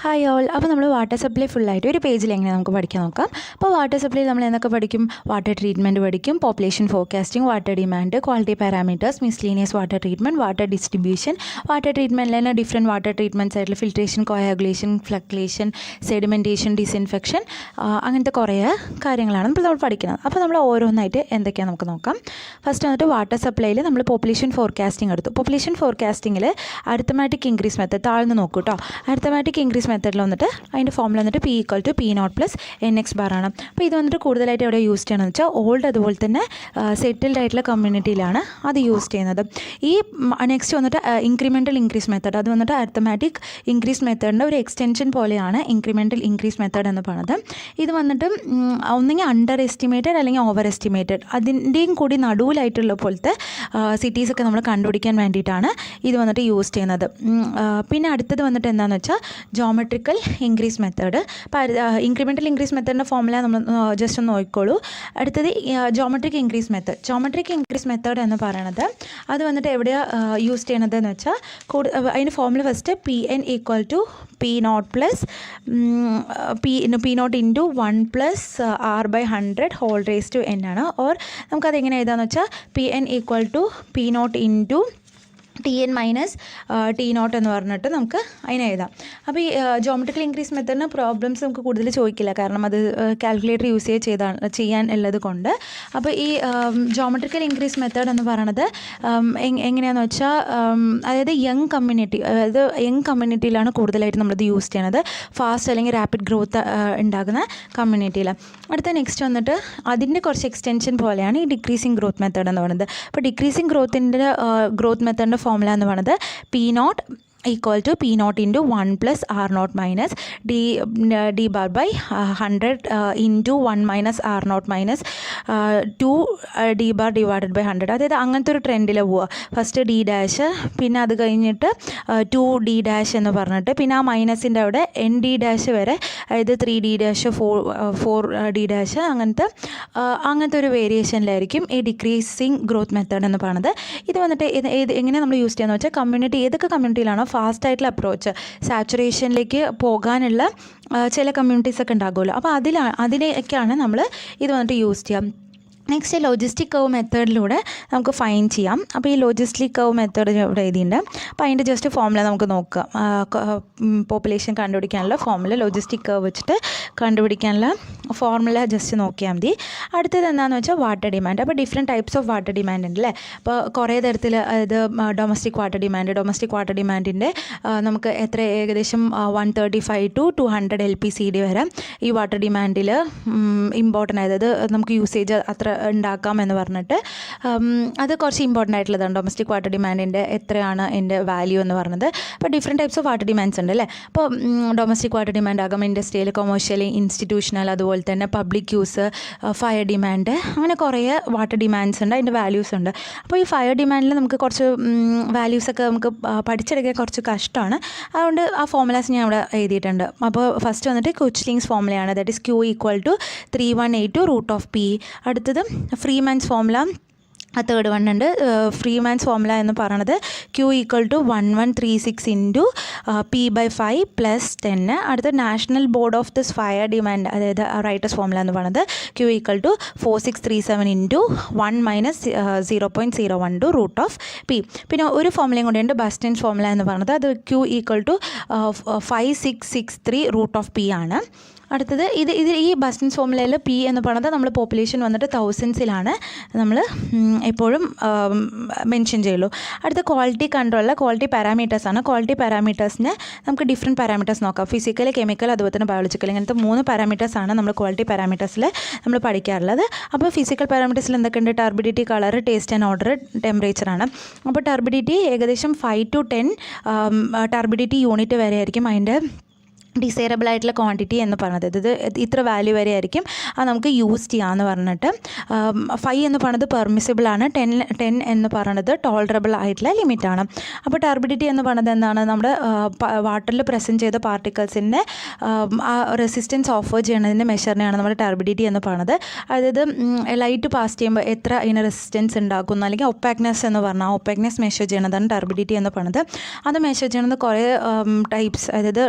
Hi all. അപ്പോൾ നമ്മൾ water supply ഫുള്ളായിട്ട് ഒരു പേജിൽ എങ്ങനെ നമുക്ക് പഠിക്കാൻ നോക്കാം. അപ്പോൾ വാട്ടർ സപ്ലൈ നമ്മൾ എന്തൊക്കെ പഠിക്കും? വാട്ടർ ട്രീറ്റ്മെൻറ്റ് പഠിക്കും, population forecasting, water demand, quality parameters, miscellaneous water treatment, water distribution, water ട്രീറ്റ്മെൻറ്റിൽ തന്നെ ഡിഫറെൻറ്റ് വാട്ടർ ട്രീറ്റ്മെൻറ്റ്സ് ആയിട്ടുള്ള filtration, coagulation, flocculation, sedimentation, disinfection, അങ്ങനത്തെ കുറേ കാര്യങ്ങളാണ് നമ്മൾ പഠിക്കുന്നത്. അപ്പോൾ നമ്മൾ ഓരോന്നായിട്ട് എന്തൊക്കെയാണ് നമുക്ക് നോക്കാം. ഫസ്റ്റ് വന്നിട്ട് വാട്ടർ സപ്ലൈയിൽ നമ്മൾ പോപ്പുലേഷൻ ഫോർകാസ്റ്റിംഗ് എടുത്തു. പോപ്പുലേഷൻ ഫോർകാസ്റ്റിങ്ങിൽ അരിത്തമാറ്റിക് ഇൻക്രീസ് മെത്തേഡ് താഴ്ന്ന് നോക്കൂ കേട്ടോ. അരിത്തമാറ്റിക് ഇൻക്രീസ് മെത്തേഡിൽ വന്നിട്ട് അതിൻ്റെ ഫോമുല വന്നിട്ട് P=P0+NX ബാറാണ്. അപ്പോൾ ഇത് വന്നിട്ട് കൂടുതലായിട്ട് എവിടെ യൂസ് ചെയ്യണമെന്ന് വെച്ചാൽ ഓൾഡ് അതുപോലെ തന്നെ സെറ്റിൽഡ് ആയിട്ടുള്ള കമ്മ്യൂണിറ്റിയിലാണ് അത് യൂസ് ചെയ്യുന്നത്. ഈ നെക്സ്റ്റ് വന്നിട്ട് ഇൻക്രിമെൻ്റൽ ഇൻക്രീസ് മെത്തേഡ്, അത് വന്നിട്ട് അരിത്തമാറ്റിക് ഇൻക്രീസ് മെത്തേഡിൻ്റെ ഒരു എക്സ്റ്റൻഷൻ പോലെയാണ് ഇൻക്രിമെൻ്റൽ ഇൻക്രീസ് മെത്തേഡ് എന്ന് പറയുന്നത്. ഇത് വന്നിട്ട് ഒന്നെങ്കിൽ അണ്ടർ എസ്റ്റിമേറ്റഡ് അല്ലെങ്കിൽ ഓവർ എസ്റ്റിമേറ്റഡ്, അതിൻ്റെയും കൂടി നടുവിലായിട്ടുള്ള പോലത്തെ സിറ്റീസൊക്കെ നമ്മൾ കണ്ടുപിടിക്കാൻ വേണ്ടിയിട്ടാണ് ഇത് വന്നിട്ട് യൂസ് ചെയ്യുന്നത്. പിന്നെ അടുത്തത് വന്നിട്ട് എന്താണെന്ന് വെച്ചാൽ ജോമെട്രിക്കൽ ഇൻക്രീസ് മെത്തേഡ്. അപ്പോൾ ഇൻക്രിമെൻ്റൽ ഇൻക്രീസ് മെത്തേഡിൻ്റെ ഫോമുല നമ്മൾ ജസ്റ്റ് ഒന്ന് നോക്കിക്കോളൂ. അടുത്തത് geometric increase method. Geometric increase method എന്ന് പറയുന്നത് അത് വന്നിട്ട് എവിടെയാണ് യൂസ് ചെയ്യണത് എന്ന് വെച്ചാൽ അതിൻ്റെ formula first P0 × 1 R/100 whole raise to n ആണ്. ഓർ നമുക്കത് എങ്ങനെ എഴുതാമെന്ന് വെച്ചാൽ Pn = P0 × Tn - T0 എന്ന് പറഞ്ഞിട്ട് നമുക്ക് അതിനെ എഴുതാം. അപ്പോൾ ഈ ജോമെട്രിക്കൽ ഇൻക്രീസ് മെത്തേഡിന് പ്രോബ്ലംസ് നമുക്ക് കൂടുതൽ ചോദിക്കില്ല, കാരണം അത് കാൽക്കുലേറ്റർ യൂസ് ചെയ്യാൻ ഉള്ളത് കൊണ്ട്. അപ്പോൾ ഈ ജോമെട്രിക്കൽ ഇൻക്രീസ് മെത്തേഡ് എന്ന് പറയുന്നത് എങ്ങനെയാണെന്ന് വെച്ചാൽ അതായത് യങ് കമ്മ്യൂണിറ്റിയിലാണ് കൂടുതലായിട്ട് നമ്മളിത് യൂസ് ചെയ്യണത്, ഫാസ്റ്റ് അല്ലെങ്കിൽ റാപ്പിഡ് ഗ്രോത്ത് ഉണ്ടാകുന്ന കമ്മ്യൂണിറ്റിയിൽ. അടുത്ത നെക്സ്റ്റ് വന്നിട്ട് അതിൻ്റെ കുറച്ച് എക്സ്റ്റൻഷൻ പോലെയാണ് ഈ ഡിക്രീസിങ് ഗ്രോത്ത് മെത്തേഡ് എന്ന് പറയുന്നത്. അപ്പോൾ ഡിക്രീസിങ് ഗ്രോത്ത് മെത്തേഡിൻ്റെ ഫോമുല എന്ന് പറയുന്നത് P0 = P0 × 1 R0 - D bar by 100 × 1 - R0 - 2 D bar divided by 100. അതായത് അങ്ങനത്തെ ഒരു ട്രെൻഡിൽ പോവുക. ഫസ്റ്റ് D' പിന്നെ അത് കഴിഞ്ഞിട്ട് 2D' എന്ന് പറഞ്ഞിട്ട് പിന്നെ ആ മൈനസിൻ്റെ അവിടെ ND' വരെ, അതായത് 3D', 4D' അങ്ങനത്തെ ഒരു വേരിയേഷനിലായിരിക്കും ഈ ഡിക്രീസിങ് ഗ്രോത്ത് മെത്തേഡ് എന്ന് പറയുന്നത്. ഇത് വന്നിട്ട് എങ്ങനെ നമ്മൾ യൂസ് ചെയ്യുന്നത് വെച്ചാൽ കമ്മ്യൂണിറ്റി ഏതൊക്കെ കമ്മ്യൂണിറ്റിയിലാണോ ഫാസ്റ്റ് ആയിട്ടുള്ള അപ്രോച്ച് സാച്ചുറേഷനിലേക്ക് പോകാനുള്ള ചില കമ്മ്യൂണിറ്റീസൊക്കെ ഉണ്ടാകുമല്ലോ, അപ്പോൾ അതിലേക്കാണ് നമ്മൾ ഇത് വന്നിട്ട് യൂസ് ചെയ്യാം. നെക്സ്റ്റ് ലോജിസ്റ്റിക് കർവ് മെത്തേഡിലൂടെ നമുക്ക് ഫൈൻ ചെയ്യാം. അപ്പോൾ ഈ ലോജിസ്റ്റിക് കർവ് മെത്തേഡ് ഇവിടെ എഴുതിയിട്ടുണ്ട്. അപ്പോൾ അതിൻ്റെ ജസ്റ്റ് ഫോമുല നമുക്ക് നോക്കാം. പോപ്പുലേഷൻ കണ്ടുപിടിക്കാനുള്ള ഫോമുല, ലോജിസ്റ്റിക് കർവ് വെച്ചിട്ട് കണ്ടുപിടിക്കാനുള്ള ഫോർമുല ജസ്റ്റ് നോക്കിയാൽ മതി. അടുത്തത് എന്താണെന്ന് വെച്ചാൽ വാട്ടർ ഡിമാൻഡ്. അപ്പോൾ different types of water demand ഉണ്ട് അല്ലേ. അപ്പോൾ കുറേ തരത്തിൽ, അതായത് ഡൊമസ്റ്റിക് വാട്ടർ ഡിമാൻഡിൻ്റെ നമുക്ക് ഏകദേശം 135 to 200 LPCD വരെ ഈ വാട്ടർ ഡിമാൻഡിൽ ഇമ്പോർട്ടൻ്റ്, അതായത് നമുക്ക് യൂസേജ് അത്ര ഉണ്ടാക്കാം എന്ന് പറഞ്ഞിട്ട് അത് കുറച്ച് ഇമ്പോർട്ടൻ്റ് ആയിട്ടുള്ളതാണ്. ഡൊമസ്റ്റിക് വാട്ടർ ഡിമാൻഡിൻ്റെ എത്രയാണ് എൻ്റെ വാല്യൂ എന്ന് പറയുന്നത്. അപ്പോൾ different types of water demands ഉണ്ട് അല്ലേ. അപ്പോൾ ഡൊമസ്റ്റിക് വാട്ടർ ഡിമാൻഡ് ആകാം, ഇൻഡസ്ട്രിയൽ, കൊമേഴ്ഷ്യൽ, ഇൻസ്റ്റിറ്റ്യൂഷണൽ, അതുപോലെ തന്നെ പബ്ലിക് യൂസ്, ഫയർ ഡിമാൻഡ്, അങ്ങനെ കുറേ വാട്ടർ ഡിമാൻഡ്സ് ഉണ്ട്, അതിൻ്റെ വാല്യൂസ് ഉണ്ട്. അപ്പോൾ ഈ ഫയർ ഡിമാൻഡിൽ നമുക്ക് കുറച്ച് വാല്യൂസൊക്കെ നമുക്ക് പഠിച്ചെടുക്കാൻ കുറച്ച് കഷ്ടമാണ്. അതുകൊണ്ട് ആ ഫോമുലാസ് ഞാൻ ഇവിടെ എഴുതിയിട്ടുണ്ട്. അപ്പോൾ ഫസ്റ്റ് വന്നിട്ട് കുച്ച്ലിങ്സ് ഫോമുലയാണ്, ദാറ്റ് ഇസ് Q = 3182 √P. അടുത്തത് ഫ്രീമാൻസ് ഫോമുല, തേർഡ് വൺ ഉണ്ട്. ഫ്രീമാൻസ് ഫോമുല എന്ന് പറയുന്നത് Q = 1136 × P/5 + 10. അടുത്ത national board of this fire demand, അതായത് റൈറ്റേഴ്സ് ഫോമുല എന്ന് പറയുന്നത് Q = 4637 × 1 - 0.012 √P. പിന്നെ ഒരു ഫോമുലയും കൂടിയുണ്ട്, ബസ്റ്റൻസ് ഫോമുല എന്ന് പറയുന്നത്. അത് Q = 5663 √P ആണ്. അടുത്തത് ഈ ബസ്റ്റൻസ് ഫോമുലയിൽ P എന്ന് പറയുന്നത് നമ്മൾ പോപ്പുലേഷൻ വന്നിട്ട് തൗസൻഡ്സിലാണ് നമ്മൾ എപ്പോഴും മെൻഷൻ ചെയ്യുള്ളൂ. അടുത്ത ക്വാളിറ്റി കൺട്രോളിലെ ക്വാളിറ്റി പാരാമീറ്റേഴ്സാണ്. ക്വാളിറ്റി പാരാമീറ്റേഴ്സിന് നമുക്ക് ഡിഫറെൻറ്റ് പാരാമീറ്റേഴ്സ് നോക്കാം. ഫിസിക്കൽ, കെമിക്കൽ, അതുപോലെ തന്നെ ബയോളജിക്കൽ, ഇങ്ങനത്തെ 3 പാരാമീറ്റേഴ്സാണ് നമ്മൾ ക്വാളിറ്റി പാരാമീറ്റേഴ്സിൽ നമ്മൾ പഠിക്കാറുള്ളത്. അപ്പോൾ ഫിസിക്കൽ പാരാമീറ്റേഴ്സിൽ എന്തൊക്കെയുണ്ട്? Turbidity, colour, taste and odour, ടെമ്പറേച്ചറാണ്. അപ്പോൾ ടർബിഡിറ്റി ഏകദേശം 5 to 10 ടർബിഡിറ്റി യൂണിറ്റ് വരെ ആയിരിക്കും അതിൻ്റെ ഡിസൈറബിൾ ആയിട്ടുള്ള ക്വാണ്ടിറ്റി എന്ന് പറയുന്നത്. ഇത് ഇത്ര വാല്യൂ വരെ ആയിരിക്കും അത് നമുക്ക് യൂസ് ചെയ്യാമെന്ന് പറഞ്ഞിട്ട്. 5 എന്ന് പറയുന്നത് പെർമിസിബിൾ ആണ്. 10 എന്ന് പറയുന്നത് ടോളറബിൾ ആയിട്ടുള്ള ലിമിറ്റാണ്. അപ്പോൾ ടർബിഡിറ്റി എന്ന് പറയുന്നത് എന്താണ്? നമ്മുടെ വാട്ടറിൽ പ്രസൻറ്റ് ചെയ്ത പാർട്ടിക്കിൾസിൻ്റെ റെസിസ്റ്റൻസ് ഓഫർ ചെയ്യുന്നതിൻ്റെ മെഷറിനെയാണ് നമ്മുടെ ടർബിഡിറ്റി എന്ന് പറയുന്നത്. അതായത് ലൈറ്റ് പാസ് ചെയ്യുമ്പോൾ എത്ര അതിന് റെസിസ്റ്റൻസ് ഉണ്ടാക്കുന്നു, അല്ലെങ്കിൽ ഒപ്പാക്നെസ് എന്ന് പറഞ്ഞാൽ ഒപ്പാക്നെസ് മെഷർ ചെയ്യുന്നതാണ് ടർബിഡിറ്റി എന്ന് പറയുന്നത്. അത് മെഷർ ചെയ്യുന്നത് കുറേ ടൈപ്സ്, അതായത്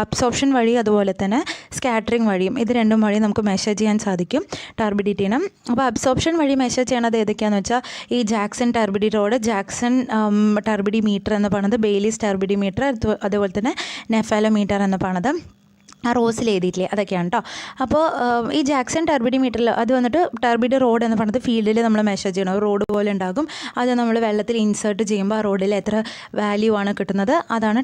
അബ്സോർപ്ഷൻ വഴി അതുപോലെ തന്നെ സ്കാറ്ററിങ് വഴിയും, ഇത് രണ്ടും വഴി നമുക്ക് മെഷർ ചെയ്യാൻ സാധിക്കും ടർബിഡിറ്റിനെ. അപ്പോൾ അബ്സോർപ്ഷൻ വഴി മെഷർ ചെയ്യണത് ഏതൊക്കെയാണെന്ന് വെച്ചാൽ ഈ ജാക്സൺ ടർബിഡി റോഡ്, ജാക്സൺ ടർബിഡി മീറ്റർ എന്ന് പറയുന്നത്, ബെയിലീസ് ടർബിഡി മീറ്റർ, അതുപോലെ തന്നെ നെഫാലോമീറ്റർ എന്ന് പറയുന്നത് ആ റോസിൽ എഴുതിയിട്ടില്ലേ, അതൊക്കെയാണ് കേട്ടോ. അപ്പോൾ ഈ ജാക്സൺ ടർബിഡി മീറ്ററിൽ അത് വന്നിട്ട് ടർബിഡി റോഡ് എന്ന് പറഞ്ഞത് ഫീൽഡിൽ നമ്മൾ മെഷർ ചെയ്യണം. റോഡ് പോലെ ഉണ്ടാകും, അത് നമ്മൾ വെള്ളത്തിൽ ഇൻസേർട്ട് ചെയ്യുമ്പോൾ ആ റോഡിൽ എത്ര വാല്യൂ ആണ് കിട്ടുന്നത്, അതാണ്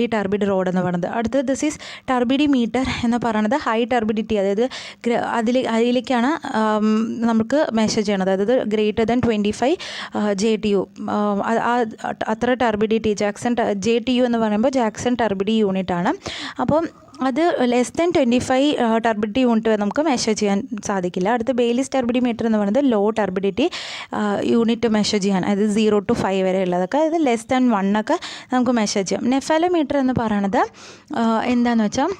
ഈ ടർബിഡി റോഡ് എന്ന് പറയുന്നത്. അടുത്തത് ദിസ് ഈസ് ടർബിഡി മീറ്റർ എന്ന് പറയുന്നത് ഹൈ ടർബിഡിറ്റി, അതായത് അതിലേക്കാണ് നമുക്ക് മെഷർ ചെയ്യണത്. അതായത് ഗ്രേറ്റർ ദാൻ 25 JTU, അത്ര ടർബിഡിറ്റി. ജാക്സൺ JTU എന്ന് പറയുമ്പോൾ ജാക്സൺ ടർബിഡി യൂണിറ്റ് ആണ്. അപ്പോൾ അത് ലെസ് ദാൻ 25 ടർബിഡിറ്റി യൂണിറ്റ് നമുക്ക് മെഷർ ചെയ്യാൻ സാധിക്കില്ല. അടുത്ത ബെയിലീസ് ടർബിഡി മീറ്റർ എന്ന് പറയുന്നത് ലോ ടർബിഡിറ്റി യൂണിറ്റ് മെഷർ ചെയ്യാൻ, അതായത് 0 to 5 വരെ ഉള്ളതൊക്കെ, അതായത് ലെസ് ദാൻ 1 ഒക്കെ നമുക്ക് മെഷർ ചെയ്യാം. നെഫാലോമീറ്റർ എന്ന് പറയുന്നത് എന്താണെന്ന് വെച്ചാൽ,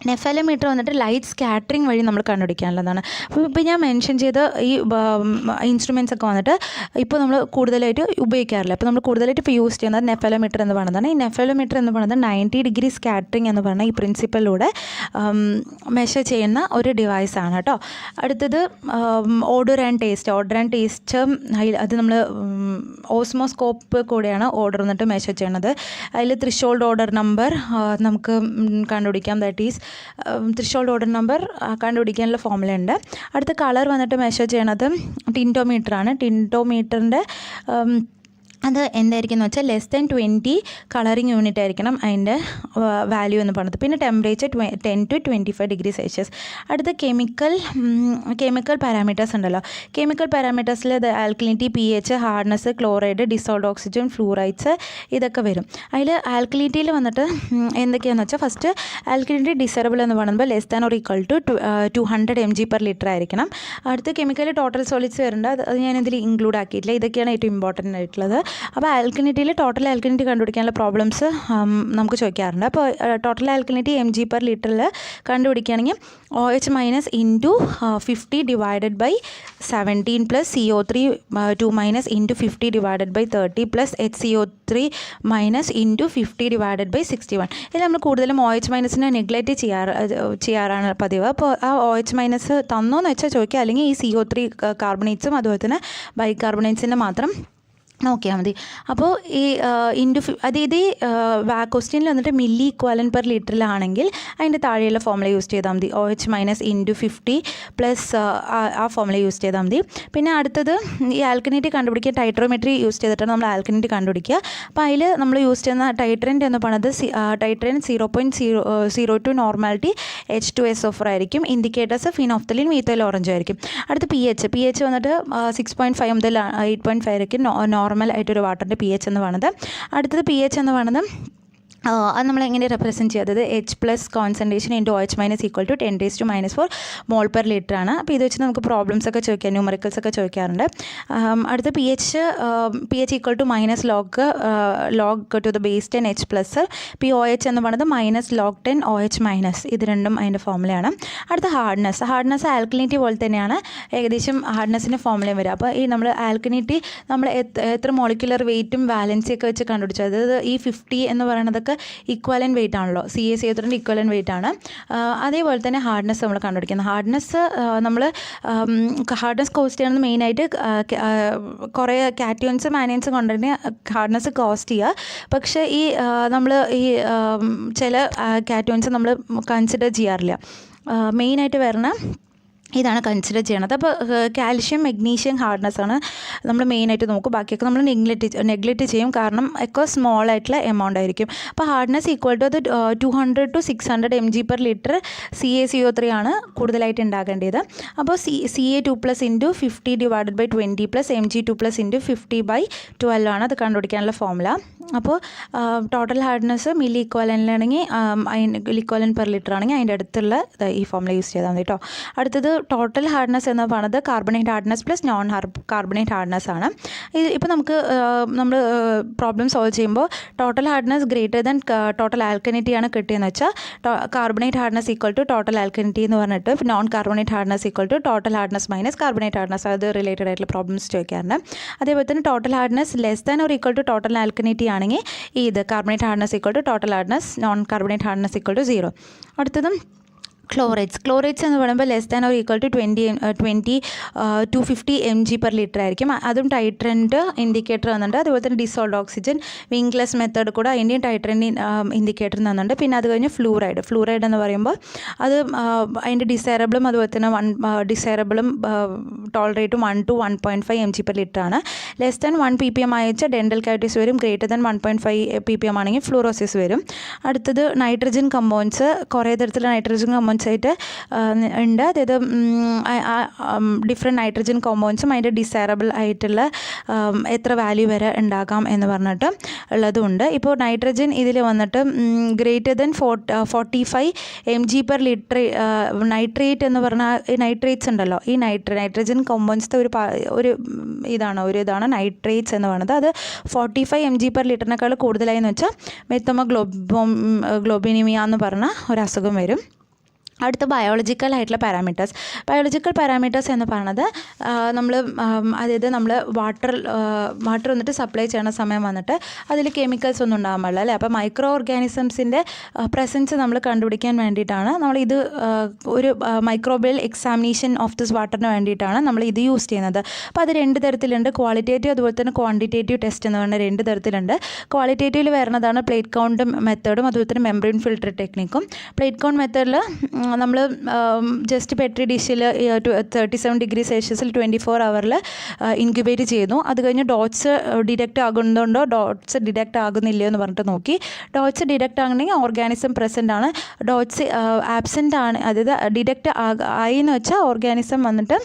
നെഫാലോമീറ്റർ വന്നിട്ട് ലൈറ്റ് സ്കാറ്ററിങ് വഴി നമ്മൾ കണ്ടുപിടിക്കാനുള്ളതാണ്. അപ്പോൾ ഇപ്പോൾ ഞാൻ മെൻഷൻ ചെയ്ത ഈ ഇൻസ്ട്രുമെൻറ്റ്സ് ഒക്കെ വന്നിട്ട് ഇപ്പോൾ നമ്മൾ കൂടുതലായിട്ട് ഉപയോഗിക്കാറില്ല. അപ്പോൾ നമ്മൾ കൂടുതലായിട്ട് ഇപ്പോൾ യൂസ് ചെയ്യുന്നത് നെഫാലോമീറ്റർ എന്ന് പറയുന്നതാണ്. ഈ നെഫാലോമീറ്റർ എന്ന് പറയുന്നത് 90 ഡിഗ്രി സ്കാറ്ററിങ് എന്ന് പറയുന്ന ഈ പ്രിൻസിപ്പലിലൂടെ മെഷർ ചെയ്യുന്ന ഒരു ഡിവൈസാണ് കേട്ടോ. അടുത്തത് ഓർഡർ ആൻഡ് ടേസ്റ്റ്, അത് നമ്മൾ ഓസ്മോസ്കോപ്പ് കൂടെയാണ് ഓർഡർ വന്നിട്ട് മെഷർ ചെയ്യണത്. അതിൽ ത്രിഷോൾഡ് ഓർഡർ നമ്പർ നമുക്ക് കണ്ടുപിടിക്കാം. That is threshold order number കണ്ടുപിടിക്കാനുള്ള ഫോർമുല ഉണ്ട്. അടുത്ത കളർ വന്നിട്ട് മെഷർ ചെയ്യണത് ടിൻറ്റോമീറ്ററാണ്. ടിൻറ്റോമീറ്ററിൻ്റെ അത് എന്തായിരിക്കും എന്ന് വെച്ചാൽ ലെസ് ദാൻ 20 കളറിങ് യൂണിറ്റ് ആയിരിക്കണം അതിൻ്റെ വാല്യൂ എന്ന് പറയുന്നത്. പിന്നെ ടെമ്പറേച്ചർ 10 to 25 ഡിഗ്രി സെൽഷ്യസ്. അടുത്ത കെമിക്കൽ പാരാമീറ്റേഴ്സ് ഉണ്ടല്ലോ. കെമിക്കൽ പാരാമീറ്റേഴ്സിൽ alkalinity, pH, hardness, chloride, dissolved oxygen, fluorides, ഇതൊക്കെ വരും. അതിൽ ആൽക്കലിനിറ്റിയിൽ വന്നിട്ട് എന്തൊക്കെയാണെന്ന് വെച്ചാൽ, ഫസ്റ്റ് ആൽക്കലിനിറ്റി ഡിസൈറബിൾ എന്ന് പറയുമ്പോൾ less than or equal to 200 mg/L ആയിരിക്കണം. അടുത്ത കെമിക്കൽ ടോട്ടൽ സോളിഡ്സ് വരുന്നുണ്ട്, അത് ഞാനിതിൽ ഇൻക്ലൂഡ് ആക്കിയിട്ടില്ല. ഇതൊക്കെയാണ് ഏറ്റവും ഇമ്പോർട്ടൻ്റ് ആയിട്ടുള്ളത്. അപ്പോൾ ആൽക്കലിനിറ്റിയിൽ ടോട്ടൽ ആൽക്കലിനിറ്റി കണ്ടുപിടിക്കാനുള്ള പ്രോബ്ലംസ് നമുക്ക് ചോദിക്കാറുണ്ട്. അപ്പോൾ ടോട്ടൽ ആൽക്കലിനിറ്റി mg/L കണ്ടുപിടിക്കുകയാണെങ്കിൽ OH- into 50 divided by 17 plus CO3 2- into 50 divided by 30 plus HCO3 into 50 divided by 61. ഇതിൽ നമ്മൾ കൂടുതലും OH- നെഗ്ലക്റ്റ് ചെയ്യാറാണ് പതിവ്. അപ്പോൾ ആ OH- തന്നോന്ന് വെച്ചാൽ ചോദിക്കുക, അല്ലെങ്കിൽ ഈ CO3 കാർബണേറ്റ്സും അതുപോലെ തന്നെ ബൈകാർബണേറ്റ്സിൻ്റെ മാത്രം നോക്കിയാൽ മതി. അപ്പോൾ ഈ അതായത് ക്വസ്റ്റ്യനിൽ വന്നിട്ട് മില്ലി ഇക്വാലൻറ്റ് പെർ ലിറ്ററിലാണെങ്കിൽ അതിൻ്റെ താഴെയുള്ള ഫോർമുല യൂസ് ചെയ്താൽ മതി. OH- ഇൻറ്റു 50 പ്ലസ് ആ ഫോർമുല യൂസ് ചെയ്താൽ മതി. പിന്നെ അടുത്തത് ഈ ആൽക്കലിനിറ്റി കണ്ടുപിടിക്കുക ടൈട്രോമെട്രി യൂസ് ചെയ്തിട്ടാണ് നമ്മൾ ആൽക്കലിനിറ്റി കണ്ടുപിടിക്കുക. അപ്പോൾ അതിൽ നമ്മൾ യൂസ് ചെയ്യുന്ന ടൈട്രൻറ്റ് എന്ന് പറയുന്നത് ടൈട്രൻ 0.02 നോർമാലിറ്റി H2SO4 ആയിരിക്കും. ഇൻഡിക്കേറ്റേഴ്സ് ഫിനോഫ്തലിൻ, മീഥൈൽ ഓറഞ്ച് ആയിരിക്കും. അടുത്ത pH വന്നിട്ട് 6.5 മുതൽ 8.5 ആയിരിക്കും നോർമൽ ആയിട്ടൊരു വാട്ടറിൻ്റെ pH എന്ന് പറയുന്നത്. അടുത്തത് pH എന്ന് പറയുന്നത് അത് നമ്മൾ എങ്ങനെ റെപ്രസെൻറ്റ് ചെയ്തത്, H+ concentration into OH- equal to 10⁻⁴ mole per litre ആണ്. അപ്പോൾ ഇത് വെച്ച് നമുക്ക് പ്രോബ്ലംസ് ഒക്കെ ചോദിക്കാം, ന്യൂമറിക്കൽസ് ഒക്കെ ചോദിക്കാറുണ്ട്. അടുത്ത pH equal to -log to the base 10 H+. OH എന്ന് പറയുന്നത് -log10 OH-, ഇത് രണ്ടും അതിൻ്റെ ഫോർമുലയാണ്. അടുത്ത ഹാർഡ്നെസ് ആൽക്കലിനിറ്റി പോലെ തന്നെയാണ്, ഏകദേശം ഹാർഡ്നെസ്സിൻ്റെ ഫോർമുലയും വരും. അപ്പോൾ ഈ നമ്മൾ ആൽക്കലിനിറ്റി നമ്മൾ എത്ര മോളിക്കുലർ വെയിറ്റും വാലൻസിയൊക്കെ വെച്ച് കണ്ടുപിടിച്ചു. അതായത് ഈ 50 എന്ന് പറയുന്നതൊക്കെ ഈക്വലൻ വെയിറ്റ് ആണല്ലോ, CaCO3 ഈക്വലൻ വെയിറ്റ് ആണ്. അതേപോലെ തന്നെ ഹാർഡ്നെസ് നമ്മൾ കണ്ടുപിടിക്കുന്നത്. ഹാർഡ്നെസ് കോസ്റ്റ് ചെയ്യുന്നത് മെയിനായിട്ട് കുറേ കാറ്റയോൺസും ആനയൻസും കൊണ്ട് തന്നെ ഹാർഡ്നെസ് കോസ്റ്റ് ചെയ്യുക. പക്ഷേ ഈ നമ്മൾ ഈ ചില കാറ്റയോൺസ് നമ്മൾ കൺസിഡർ ചെയ്യാറില്ല. മെയിനായിട്ട് വരുന്ന ഇതാണ് കൺസിഡർ ചെയ്യണത്. അപ്പോൾ കാൽഷ്യം മെഗ്നീഷ്യം ഹാർഡ്നെസ് ആണ് നമ്മൾ മെയിനായിട്ട് നോക്കും. ബാക്കിയൊക്കെ നമ്മൾ നെഗ്ലക്റ്റ് ചെയ്യും, കാരണം ഒക്കെ സ്മോൾ ആയിട്ടുള്ള എമൗണ്ട് ആയിരിക്കും. അപ്പോൾ ഹാർഡ്നെസ് ഈക്വൽ ടു അത് 200 to 600 mg/L CaCO3 ആണ് കൂടുതലായിട്ട് ഉണ്ടാകേണ്ടത്. അപ്പോൾ Ca2+ × 50 / 20 + Mg2+ × 50/12 ആണ് അത് കണ്ടുപിടിക്കാനുള്ള ഫോർമുല. അപ്പോൾ ടോട്ടൽ ഹാർഡ്നെസ് മില്ലി ഇക്വലൻ്റിലാണെങ്കിൽ ഇക്വലൻ്റ്/ലിറ്റർ ആണെങ്കിൽ അതിൻ്റെ അടുത്തുള്ള ഈ ഫോർമുല യൂസ് ചെയ്താൽ മതി കേട്ടോ. അടുത്തത് ടോട്ടൽ ഹാർഡ്നെസ് എന്ന് പറയുന്നത് carbonate hardness plus non carbonate hardness ആണ്. ഇപ്പോൾ നമുക്ക് നമ്മൾ പ്രോബ്ലം സോൾവ് ചെയ്യുമ്പോൾ total hardness greater than total alkalinity ആണ് കിട്ടിയെന്ന് വെച്ചാൽ carbonate hardness equal to total alkalinity എന്ന് പറഞ്ഞിട്ട് non carbonate hardness equal to total hardness minus carbonate hardness, അത് റിലേറ്റഡ് ആയിട്ടുള്ള പ്രോബ്ലംസ് ചോദിക്കാറുണ്ട്. അതേപോലെ തന്നെ total hardness less than or equal to total alkalinity ആണെങ്കിൽ ഇത് carbonate hardness equal to total hardness, non carbonate hardness equal to 0. അടുത്തതും chlorates എന്ന് പറയുമ്പോൾ less than or equal to 250 mg/L ആയിരിക്കും. അതും ടൈട്രൻ്റ് ഇൻഡിക്കേറ്റർ തന്നുണ്ട്. അതുപോലെ തന്നെ ഡിസോൾഡ് ഓക്സിജൻ വിങ്ക്ലെസ് മെത്തേഡ് കൂടെ അതിൻ്റെയും ടൈട്രൻ്റ് ഇൻഡിക്കേറ്റർ തന്നുണ്ട്. പിന്നെ അത് കഴിഞ്ഞ് ഫ്ലൂറൈഡ് എന്ന് പറയുമ്പോൾ അത് അതിൻ്റെ ഡിസൈറബിളും അതുപോലെ തന്നെ ഡിസൈറബിളും ടോളറേറ്റും 1 to 1.5 mg/L ആണ്. ലെസ് ദാൻ 1 ppm അയച്ചാൽ ഡെൻ്റൽ കാവിറ്റീസ് വരും. ഗ്രേറ്റർ ദാൻ 1.5 ppm ആണെങ്കിൽ ഫ്ലൂറോസിസ് വരും. അടുത്തത് നൈട്രജൻ കമ്പൗണ്ട്സ്, കുറേ തരത്തിലുള്ള നൈട്രജൻ കമ്പൗണ്ട്സ് ആയിട്ട് ഉണ്ട്. അതായത് ഡിഫറെൻറ്റ് നൈട്രജൻ കോമ്പൗണ്ട്സും അതിൻ്റെ ഡിസൈറബിൾ ആയിട്ടുള്ള എത്ര വാല്യൂ വരെ ഉണ്ടാകാം എന്ന് പറഞ്ഞിട്ട് ഉള്ളതുണ്ട്. ഇപ്പോൾ നൈട്രജൻ ഇതിൽ വന്നിട്ട് ഗ്രേറ്റർ ദാൻ 45 mg/L നൈട്രേറ്റ് എന്ന് പറഞ്ഞാൽ ഈ നൈട്രേറ്റ്സ് ഉണ്ടല്ലോ, ഈ നൈട്രജൻ കോമ്പൗണ്ട്സിൻ്റെ ഒരു ഇതാണ് നൈട്രേറ്റ്സ് എന്ന് പറയുന്നത്. അത് 45 mg/L കൂടുതലായി എന്ന് വെച്ചാൽ മെത്തമോഗ്ലോബിനിമിയ എന്ന് പറഞ്ഞ ഒരു അസുഖം വരും. അടുത്ത ബയോളജിക്കൽ ആയിട്ടുള്ള പാരാമീറ്റേഴ്സ് എന്ന് പറയുന്നത് അതായത് നമ്മൾ വാട്ടർ വന്നിട്ട് സപ്ലൈ ചെയ്യുന്ന സമയം വന്നിട്ട് അതിൽ കെമിക്കൽസ് ഒന്നും ഉണ്ടാകാൻ പാടില്ല അല്ലേ. അപ്പോൾ മൈക്രോ ഓർഗാനിസംസിൻ്റെ പ്രസൻസ് നമ്മൾ കണ്ടുപിടിക്കാൻ വേണ്ടിയിട്ടാണ് നമ്മളിത് ഒരു മൈക്രോബിയൽ എക്സാമിനേഷൻ ഓഫ് ദിസ് വാട്ടറിന് വേണ്ടിയിട്ടാണ് നമ്മൾ ഇത് യൂസ് ചെയ്യുന്നത്. അപ്പോൾ അത് 2 തരത്തിലുണ്ട്, ക്വാളിറ്റേറ്റീവ് അതുപോലെ തന്നെ ക്വാണ്ടിറ്റേറ്റീവ് ടെസ്റ്റ് എന്ന് പറഞ്ഞാൽ 2 തരത്തിലുണ്ട്. ക്വാളിറ്റേറ്റീവിൽ വരുന്നതാണ് പ്ലേറ്റ് കൗണ്ട് മെത്തേഡും അതുപോലെ തന്നെ മെംബ്രെയിൻ ഫിൽട്ടർ ടെക്നിക്കും. പ്ലേറ്റ് കൗണ്ട് മെത്തേഡിൽ നമ്മൾ ജസ്റ്റ് പെട്രി ഡിഷിൽ 37 ഡിഗ്രി സെൽഷ്യസിൽ 24 hours ഇൻക്യുബേറ്റ് ചെയ്യുന്നു. അത് കഴിഞ്ഞ് ഡോട്ട്സ് ഡിറ്റക്റ്റ് ആകുന്നുണ്ടോ ഡോട്ട്സ് ഡിറ്റക്റ്റ് ആകുന്നില്ലയോ എന്ന് പറഞ്ഞിട്ട് നോക്കി. ഡോട്ട്സ് ഡിറ്റക്റ്റ് ആകണമെങ്കിൽ ഓർഗാനിസം പ്രസൻ്റ് ആണ്. ഡോട്ട്സ് ആബ്സെൻ്റ് ആണ്, അതായത് ഡിറ്റക്റ്റ് ആയി എന്ന് വെച്ചാൽ ഓർഗാനിസം വന്നിട്ട്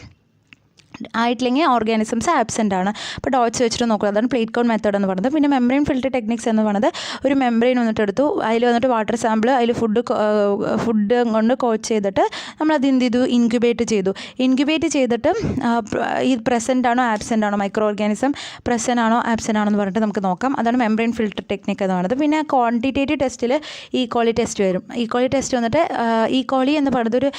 ആയിട്ടില്ലെങ്കിൽ ഓർഗാനിസംസ് ആബ്സെൻ്റ് ആണ്. അപ്പോൾ ഡോട്ട്സ് വെച്ചിട്ട് നോക്കുക, അതാണ് പ്ലേറ്റ് കൗണ്ട് മെത്തേഡ് എന്ന് പറയുന്നത്. പിന്നെ മെംബ്രെയിൻ ഫിൽട്ടർ ടെക്നിക്സ് എന്ന് പറയുന്നത് ഒരു മെംബ്രെയിൻ വന്നിട്ട് എടുത്തു, അതിൽ വന്നിട്ട് വാട്ടർ സാമ്പിൾ, അതിൽ ഫുഡ് കൊണ്ട് കോച്ച് ചെയ്തിട്ട് നമ്മളത് എന്ത് ചെയ്തു, ഇൻക്യുബേറ്റ് ചെയ്തിട്ട് ഈ പ്രസൻ്റ് ആണോ ആബ്സെൻ്റ് ആണോ, മൈക്രോ ഓർഗാനിസം പ്രസൻ്റ് ആണോ ആബ്സെൻ്റ് ആണോ എന്ന് പറഞ്ഞിട്ട് നമുക്ക് നോക്കാം. അതാണ് മെംബ്രെയിൻ ഫിൽട്ടർ ടെക്നിക്ക് എന്ന് പറയുന്നത്. പിന്നെ ക്വാണ്ടിറ്റേറ്റീവ് ടെസ്റ്റിൽ ഈക്കോളി ടെസ്റ്റ് വരും. ഈക്കോളി ടെസ്റ്റ് വന്നിട്ട് ഈക്കോളി എന്ന് പറയുന്നത് ഒരു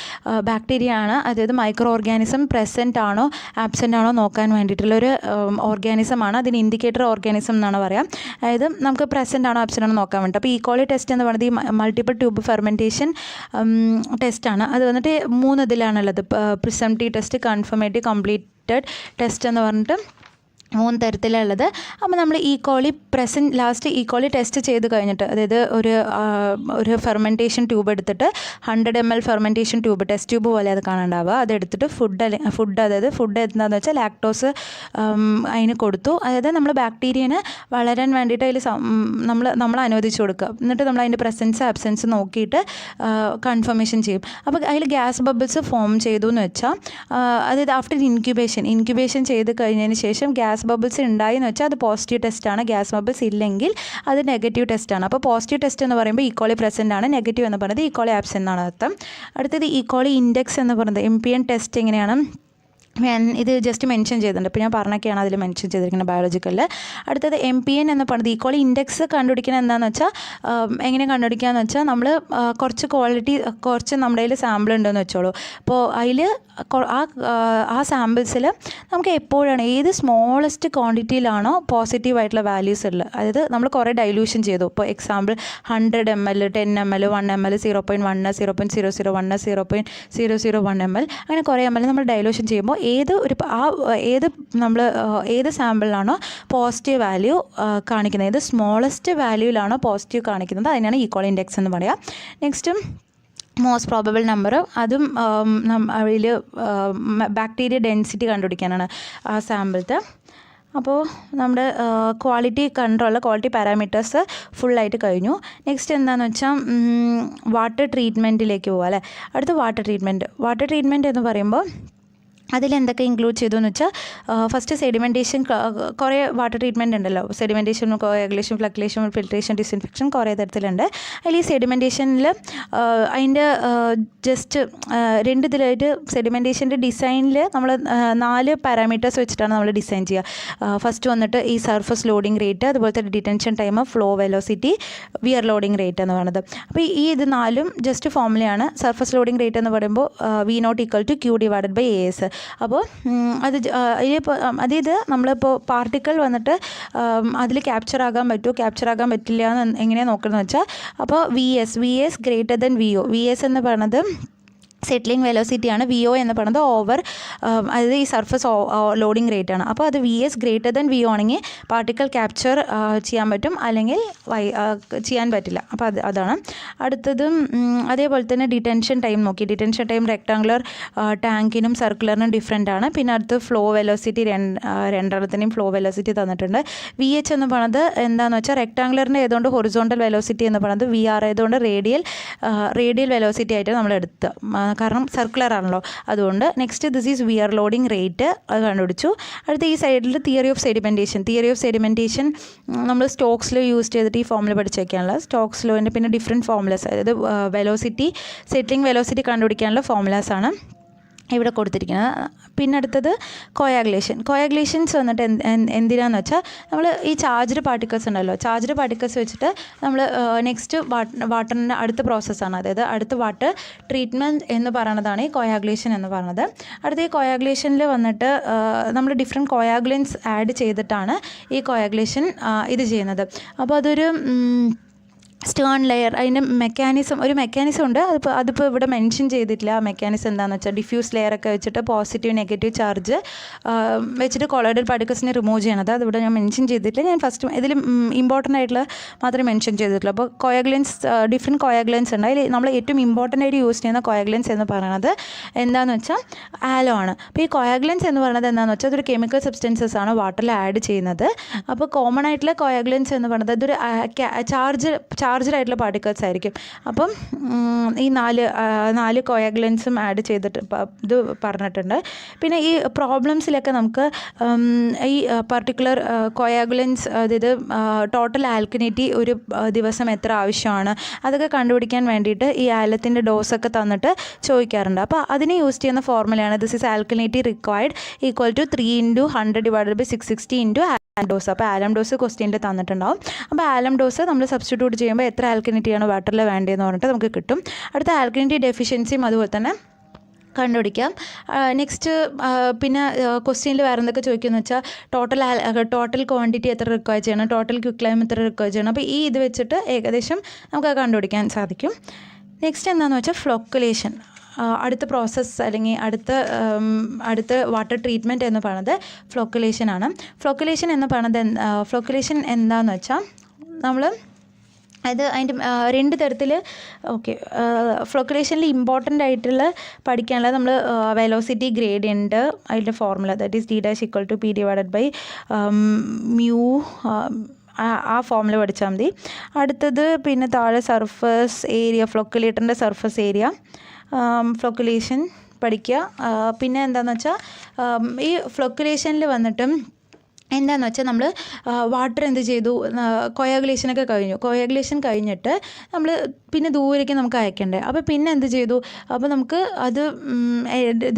ബാക്ടീരിയ ആണ്, അതായത് മൈക്രോ ഓർഗാനിസം പ്രസൻ്റ് ആണോ ആബ്സെൻ്റ് ആണോ നോക്കാൻ വേണ്ടിയിട്ടുള്ളൊരു ഓർഗാനിസമാണ്. അതിന് ഇൻഡിക്കേറ്റർ ഓർഗാനിസം എന്നാണ് പറയുക. അതായത് നമുക്ക് പ്രസൻ്റ് ആണോ ആബ്സെൻ്റ് ആണോ നോക്കാൻ വേണ്ടി. അപ്പോൾ ഈക്കോളി ടെസ്റ്റ് എന്ന് പറയുന്നത് ഈ മൾട്ടിപ്പിൾ ട്യൂബ് ഫെർമെൻറ്റേഷൻ ടെസ്റ്റാണ്. അത് വന്നിട്ട് 3 ഇതിലാണുള്ളത്, presumptive test, confirmative, completed test എന്ന് പറഞ്ഞിട്ട് 3 തരത്തിലുള്ളത്. അപ്പോൾ നമ്മൾ ലാസ്റ്റ് ഈക്കോളി ടെസ്റ്റ് ചെയ്ത് കഴിഞ്ഞിട്ട്, അതായത് ഒരു ഫെർമെൻറ്റേഷൻ ട്യൂബ് എടുത്തിട്ട് 100 ml fermentation tube, test tube പോലെ അത് കാണാണ്ടാവുക, അതെടുത്തിട്ട് ഫുഡ് എന്താണെന്ന് വെച്ചാൽ ലാക്ടോസ് അതിന് കൊടുത്തു. അതായത് നമ്മൾ ബാക്ടീരിയനെ വളരാൻ വേണ്ടിയിട്ട് അതിൽ നമ്മൾ അനുവദിച്ചു കൊടുക്കുക. എന്നിട്ട് നമ്മൾ അതിൻ്റെ പ്രസൻസ് ആബ്സെൻസ് നോക്കിയിട്ട് കൺഫർമേഷൻ ചെയ്യും. അപ്പോൾ അതിൽ ഗ്യാസ് ബബിൾസ് ഫോം ചെയ്തു എന്ന് വെച്ചാൽ, അതായത് ആഫ്റ്റർ ഇൻക്യുബേഷൻ ചെയ്ത് കഴിഞ്ഞതിന് ശേഷം ഗ്യാസ് ബബിൾസ് ഉണ്ടായി എന്ന് വെച്ചാൽ അത് പോസിറ്റീവ് ടെസ്റ്റാണ്. ഗ്യാസ് ബബിൾസ് ഇല്ലെങ്കിൽ അത് നെഗറ്റീവ് ടെസ്റ്റാണ്. അപ്പോൾ പോസിറ്റീവ് ടെസ്റ്റ് എന്ന് പറയുമ്പോൾ ഈക്കോളി പ്രസൻ്റ് ആണ്, നെഗറ്റീവ് എന്ന് പറയുന്നത് ഈക്കോളി ആബ്സെൻ്റ് എന്നാണ് അർത്ഥം. അടുത്തത് ഈക്കോളി ഇൻഡെക്സ് എന്ന് പറയുന്നത് MPN ടെസ്റ്റ് എങ്ങനെയാണ്, ഇത് ജസ്റ്റ് മെൻഷൻ ചെയ്തിട്ടുണ്ട്. ഇപ്പോൾ ഞാൻ പറഞ്ഞൊക്കെയാണ് അതിൽ മെൻഷൻ ചെയ്തിരിക്കുന്നത് ബയോളജിക്കലിൽ. അടുത്തത് MPN എന്ന് പറയുന്നത് ഈക്വളി ഇൻഡെക്സ് കണ്ടുപിടിക്കുന്നത് എന്താണെന്ന് വെച്ചാൽ, എങ്ങനെ കണ്ടുപിടിക്കുകയെന്ന് വെച്ചാൽ നമ്മൾ കുറച്ച് നമ്മുടെ കയ്യിൽ സാമ്പിൾ ഉണ്ടെന്ന് വെച്ചോളൂ. അപ്പോൾ അതിൽ ആ സാമ്പിൾസിൽ നമുക്ക് എപ്പോഴാണ് ഏത് സ്മോളസ്റ്റ് ക്വാണ്ടിറ്റിയിലാണോ പോസിറ്റീവായിട്ടുള്ള വാല്യൂസ് ഉള്ളത്, അതായത് നമ്മൾ കുറേ ഡൈല്യൂഷൻ ചെയ്തു. ഇപ്പോൾ example 100 ml, 10 ml, 1 ml, 0.1, 0.001, 0.001 ml, അങ്ങനെ കുറേ ml നമ്മൾ ഡൈല്യൂഷൻ ചെയ്യുമ്പോൾ ഏത് സാമ്പിളിലാണോ പോസിറ്റീവ് വാല്യൂ കാണിക്കുന്നത്, ഏത് സ്മോളസ്റ്റ് വാല്യൂയിലാണോ പോസിറ്റീവ് കാണിക്കുന്നത്, അതിനാണ് ഈക്വൽ ഇൻഡെക്സ് എന്ന് പറയുക. നെക്സ്റ്റ് മോസ്റ്റ് പ്രോബബിൾ നമ്പർ, അതും അതിൽ ബാക്ടീരിയ ഡെൻസിറ്റി കണ്ടുപിടിക്കാനാണ് ആ സാമ്പിളത്തെ. അപ്പോൾ നമ്മുടെ ക്വാളിറ്റി പാരാമീറ്റേഴ്സ് ഫുള്ളായിട്ട് കഴിഞ്ഞു. നെക്സ്റ്റ് എന്താണെന്ന് വെച്ചാൽ വാട്ടർ ട്രീറ്റ്മെൻറ്റിലേക്ക് പോകാം അല്ലേ. അടുത്ത വാട്ടർ ട്രീറ്റ്മെൻറ്റ് എന്ന് പറയുമ്പോൾ അതിലെന്തൊക്കെ ഇൻക്ലൂഡ് ചെയ്തു എന്ന് വെച്ചാൽ ഫസ്റ്റ് സെഡിമെൻറ്റേഷൻ, കുറേ വാട്ടർ ട്രീറ്റ്മെൻറ്റ് ഉണ്ടല്ലോ. സെഡിമെൻറ്റേഷൻ, കോയാഗുലേഷൻ, ഫ്ലക്ലേഷൻ, ഫിൽട്രേഷൻ, ഡിസ്ഇൻഫെക്ഷൻ, കുറേ തരത്തിലുണ്ട്. അതിൽ ഈ സെഡിമെൻറ്റേഷനിൽ അതിൻ്റെ ജസ്റ്റ് 2 ഇതിലായിട്ട് സെഡിമെൻറ്റേഷൻ്റെ ഡിസൈനിൽ നമ്മൾ 4 പാരാമീറ്റേഴ്സ് വെച്ചിട്ടാണ് നമ്മൾ ഡിസൈൻ ചെയ്യുക. ഫസ്റ്റ് വന്നിട്ട് ഈ സർഫസ് ലോഡിംഗ് റേറ്റ്, അതുപോലത്തെ detention time, flow velocity, weir loading rate എന്ന് പറയുന്നത്. അപ്പോൾ ഇത് 4 ജസ്റ്റ് ഫോർമുലയാണ്. സർഫസ് ലോഡിംഗ് റേറ്റ് എന്ന് പറയുമ്പോൾ V0 = Q / AS. അപ്പോൾ അതായത് നമ്മളിപ്പോൾ പാർട്ടിക്കിൾ വന്നിട്ട് അതിൽ ക്യാപ്ചർ ആകാൻ പറ്റില്ല എന്ന് എങ്ങനെയാണ് നോക്കുന്നത് വെച്ചാൽ, അപ്പോൾ VS VO എന്ന് പറയുന്നത് സെറ്റിലിംഗ് വെലോസിറ്റിയാണ്. VO എന്ന് പറയുന്നത് അതായത് ഈ സർഫസ് ലോഡിംഗ് റേറ്റ് ആണ്. അപ്പോൾ അത് VS > VO ആണെങ്കിൽ പാർട്ടിക്കിൾ ക്യാപ്ചർ ചെയ്യാൻ പറ്റും, അല്ലെങ്കിൽ ചെയ്യാൻ പറ്റില്ല. അപ്പോൾ അതാണ് അടുത്തതും. അതേപോലെ തന്നെ ഡിറ്റൻഷൻ ടൈം നോക്കി. ഡിറ്റൻഷൻ ടൈം റെക്ടാങ്കുലർ ടാങ്കിനും സർക്കുലറിനും ഡിഫറെൻ്റ് ആണ്. പിന്നെ അടുത്ത് ഫ്ലോ വെലോസിറ്റി, രണ്ടെണ്ണത്തിനും ഫ്ലോ വെലോസിറ്റി തന്നിട്ടുണ്ട്. VH എന്ന് പറയുന്നത് എന്താണെന്ന് വെച്ചാൽ റെക്ടാങ്കുലറിൻ്റെ ആയതുകൊണ്ട് ഹൊറിസോണ്ടൽ വെലോസിറ്റി എന്ന് പറയുന്നത്, VR ആയതുകൊണ്ട് റേഡിയൽ വെലോസിറ്റി ആയിട്ട് നമ്മൾ എടുത്ത്, കാരണം സർക്കുലർ ആണല്ലോ അതുകൊണ്ട്. Next this is weir loading rate, അത് കണ്ടുപിടിച്ചു. അടുത്ത ഈ സൈഡിൽ തിയറി ഓഫ് സെഡിമെൻറ്റേഷൻ നമ്മൾ സ്റ്റോക്സ് ലോ യൂസ് ചെയ്തിട്ട് ഈ ഫോമുല പഠിച്ച് വയ്ക്കാനുള്ള സ്റ്റോക്സ് ലോൻ്റെ പിന്നെ ഡിഫറെൻറ്റ് ഫോമുലാസ്, അതായത് സെറ്റിലിംഗ് വെലോസിറ്റി കണ്ടുപിടിക്കാനുള്ള ഫോമുലാസാണ് ഇവിടെ കൊടുത്തിരിക്കുന്നത്. പിന്നെ അടുത്തത് കോയാഗുലേഷൻസ് വന്നിട്ട് എന്തിനാന്ന് വെച്ചാൽ, നമ്മൾ ഈ ചാർജ്ഡ് പാർട്ടിക്കിൾസ് ഉണ്ടല്ലോ, ചാർജ്ഡ് പാർട്ടിക്കിൾസ് വെച്ചിട്ട് നമ്മൾ നെക്സ്റ്റ് വാട്ടറിൻ്റെ അടുത്ത പ്രോസസ്സാണ്, അതായത് അടുത്ത വാട്ടർ ട്രീറ്റ്മെൻറ്റ് എന്ന് പറയുന്നതാണ് ഈ കോയാഗുലേഷൻ എന്ന് പറയുന്നത്. അടുത്ത ഈ കോയാഗുലേഷനിൽ വന്നിട്ട് നമ്മൾ ഡിഫറെൻറ്റ് കോയാഗുലൻസ് ആഡ് ചെയ്തിട്ടാണ് ഈ കോയാഗുലേഷൻ ഇത് ചെയ്യുന്നത്. അപ്പോൾ അതൊരു സ്റ്റേൺ ലെയർ, അതിൻ്റെ ഒരു മെക്കാനിസം ഉണ്ട്. അതിപ്പോൾ ഇവിടെ മെൻഷൻ ചെയ്തിട്ടില്ല. ആ മെക്കാനിസം എന്താണെന്ന് വെച്ചാൽ ഡിഫ്യൂസ് ലെയറൊക്കെ വെച്ചിട്ട് പോസിറ്റീവ് നെഗറ്റീവ് ചാർജ് വെച്ചിട്ട് കൊളോയിഡൽ പാർട്ടിക്കിൾസിനെ റിമൂവ് ചെയ്യണത്. അതിവിടെ ഞാൻ മെൻഷൻ ചെയ്തിട്ടില്ല. ഞാൻ ഫസ്റ്റ് ഇതിൽ ഇമ്പോർട്ടൻ്റ് ആയിട്ടുള്ള മാത്രമേ മെൻഷൻ ചെയ്തിട്ടുള്ളൂ. അപ്പോൾ ഡിഫറെൻറ്റ് കോയാഗുലൻസ് ഉണ്ട്. അതിൽ നമ്മൾ ഏറ്റവും ഇമ്പോർട്ടൻ്റ് ആയിട്ട് യൂസ് ചെയ്യുന്ന കോയാഗുലൻസ് എന്ന് പറയുന്നത് എന്താണെന്ന് വെച്ചാൽ ആലോ ആണ്. അപ്പോൾ ഈ കോയാഗുലൻസ് എന്ന് പറയുന്നത് എന്താണെന്ന് വെച്ചാൽ അതൊരു കെമിക്കൽ സബ്സ്റ്റൻസസ് ആണ് വാട്ടറിൽ ആഡ് ചെയ്യുന്നത്. അപ്പോൾ കോമൺ ആയിട്ടുള്ള കോയാഗുലൻസ് എന്ന് പറയുന്നത് അതൊരു ചാർജ്ഡ് ആയിട്ടുള്ള പാർട്ടിക്കിൾസ് ആയിരിക്കും. അപ്പം ഈ 4 കോയാഗുലൻസും ആഡ് ചെയ്തിട്ട് ഇത് പറഞ്ഞിട്ടുണ്ട്. പിന്നെ ഈ പ്രോബ്ലംസിലൊക്കെ നമുക്ക് ഈ പർട്ടിക്കുലർ കോയാഗുലൻസ്, അതായത് ടോട്ടൽ ആൽക്കനിറ്റി ഒരു ദിവസം എത്ര ആവശ്യമാണ് അതൊക്കെ കണ്ടുപിടിക്കാൻ വേണ്ടിയിട്ട് ഈ ആലത്തിൻ്റെ ഡോസൊക്കെ തന്നിട്ട് ചോദിക്കാറുണ്ട്. അപ്പോൾ അതിന് യൂസ് ചെയ്യുന്ന ഫോർമുലയാണ് ദിസ് ഈസ് ആൽക്കനിറ്റി റിക്വയർഡ് = 3 × 100 / 660 × ഡോസ്. അപ്പോൾ ആലം ഡോസ് ക്വസ്റ്റ്യനിൽ തന്നിട്ടുണ്ടാവും. അപ്പോൾ ആലം ഡോസ് നമ്മൾ സബ്സ്റ്റിറ്റ്യൂട്ട് ചെയ്യുമ്പോൾ എത്ര ആൽക്കനിറ്റിയാണ് വാട്ടറിൽ വേണ്ടതെന്ന് പറഞ്ഞിട്ട് നമുക്ക് കിട്ടും. അടുത്ത ആൽക്കനിറ്റി ഡെഫിഷ്യൻസിയും അതുപോലെ തന്നെ കണ്ടുപിടിക്കാം. നെക്സ്റ്റ് പിന്നെ ക്വസ്റ്റ്യനിൽ വേറെ എന്തൊക്കെ ചോദിക്കുമെന്ന് വെച്ചാൽ ടോട്ടൽ ക്വാണ്ടിറ്റി എത്ര റിക്വയർ ചെയ്യണം, ടോട്ടൽ ക്വിക്ലൈം എത്ര റിക്വയർ ചെയ്യണം. അപ്പോൾ ഇത് വെച്ചിട്ട് ഏകദേശം നമുക്ക് കണ്ടുപിടിക്കാൻ സാധിക്കും. നെക്സ്റ്റ് എന്താണെന്ന് വെച്ചാൽ ഫ്ലോക്കുലേഷൻ, അടുത്ത പ്രോസസ്സ് അല്ലെങ്കിൽ അടുത്ത വാട്ടർ ട്രീറ്റ്മെൻറ്റ് എന്ന് പറയുന്നത് ഫ്ലോക്കുലേഷൻ ആണ്. ഫ്ലോക്കുലേഷൻ എന്താണെന്ന് വെച്ചാൽ നമ്മൾ അതിൻ്റെ 2 തരത്തിൽ ഫ്ലോക്കുലേഷനിൽ ഇമ്പോർട്ടൻ്റ് ആയിട്ടുള്ള പഠിക്കാനുള്ളത് നമ്മൾ വെലോസിറ്റി ഗ്രേഡിയൻറ്റ്, അതിൻ്റെ formula that is D' = P / mu ആ ഫോമുല പഠിച്ചാൽ മതി. അടുത്തത് പിന്നെ താഴെ സർഫസ് ഏരിയ, ഫ്ലോക്കുലേറ്ററിൻ്റെ സർഫസ് ഏരിയ, ഫ്ലോക്കുലേഷൻ പഠിക്കുക. പിന്നെ എന്താണെന്ന് വെച്ചാൽ ഈ ഫ്ലോക്കുലേഷനിൽ വന്നിട്ടും എന്താണെന്ന് വെച്ചാൽ നമ്മൾ വാട്ടർ എന്ത് ചെയ്തു, കോയാഗുലേഷൻ കഴിഞ്ഞിട്ട് നമ്മൾ പിന്നെ ദൂരേക്ക് നമുക്ക് അയക്കണ്ടേ. അപ്പോൾ പിന്നെ എന്ത് ചെയ്തു, അപ്പോൾ നമുക്ക് അത്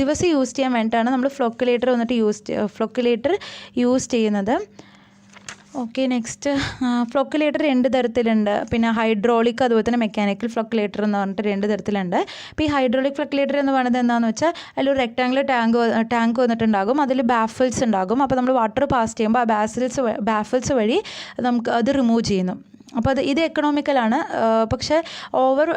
ദിവസം യൂസ് ചെയ്യാൻ വേണ്ടിയിട്ടാണ് നമ്മൾ ഫ്ലോക്കുലേറ്റർ യൂസ് ചെയ്യുന്നത്. ഓക്കെ, നെക്സ്റ്റ് ഫ്ലോക്കുലേറ്റർ 2 തരത്തിലുണ്ട്. പിന്നെ ഹൈഡ്രോളിക് അതുപോലെ തന്നെ മെക്കാനിക്കൽ ഫ്ലോക്കുലേറ്റർ എന്ന് പറഞ്ഞിട്ട് 2 തരത്തിലുണ്ട്. അപ്പോൾ ഈ ഹൈഡ്രോളിക് ഫ്ലോക്കുലേറ്റർ എന്ന് പറയുന്നത് എന്താണെന്ന് വെച്ചാൽ അതിലൊരു റെക്ടാങ്കുലർ ടാങ്ക് വന്നിട്ടുണ്ടാകും, അതിൽ ബാഫിൾസ് ഉണ്ടാകും. അപ്പോൾ നമ്മൾ വാട്ടർ പാസ് ചെയ്യുമ്പോൾ ആ ബാഫിൾസ് വഴി നമുക്ക് അത് റിമൂവ് ചെയ്യുന്നു. അപ്പോൾ ഇത് എക്കണോമിക്കലാണ്. പക്ഷേ ഓവർ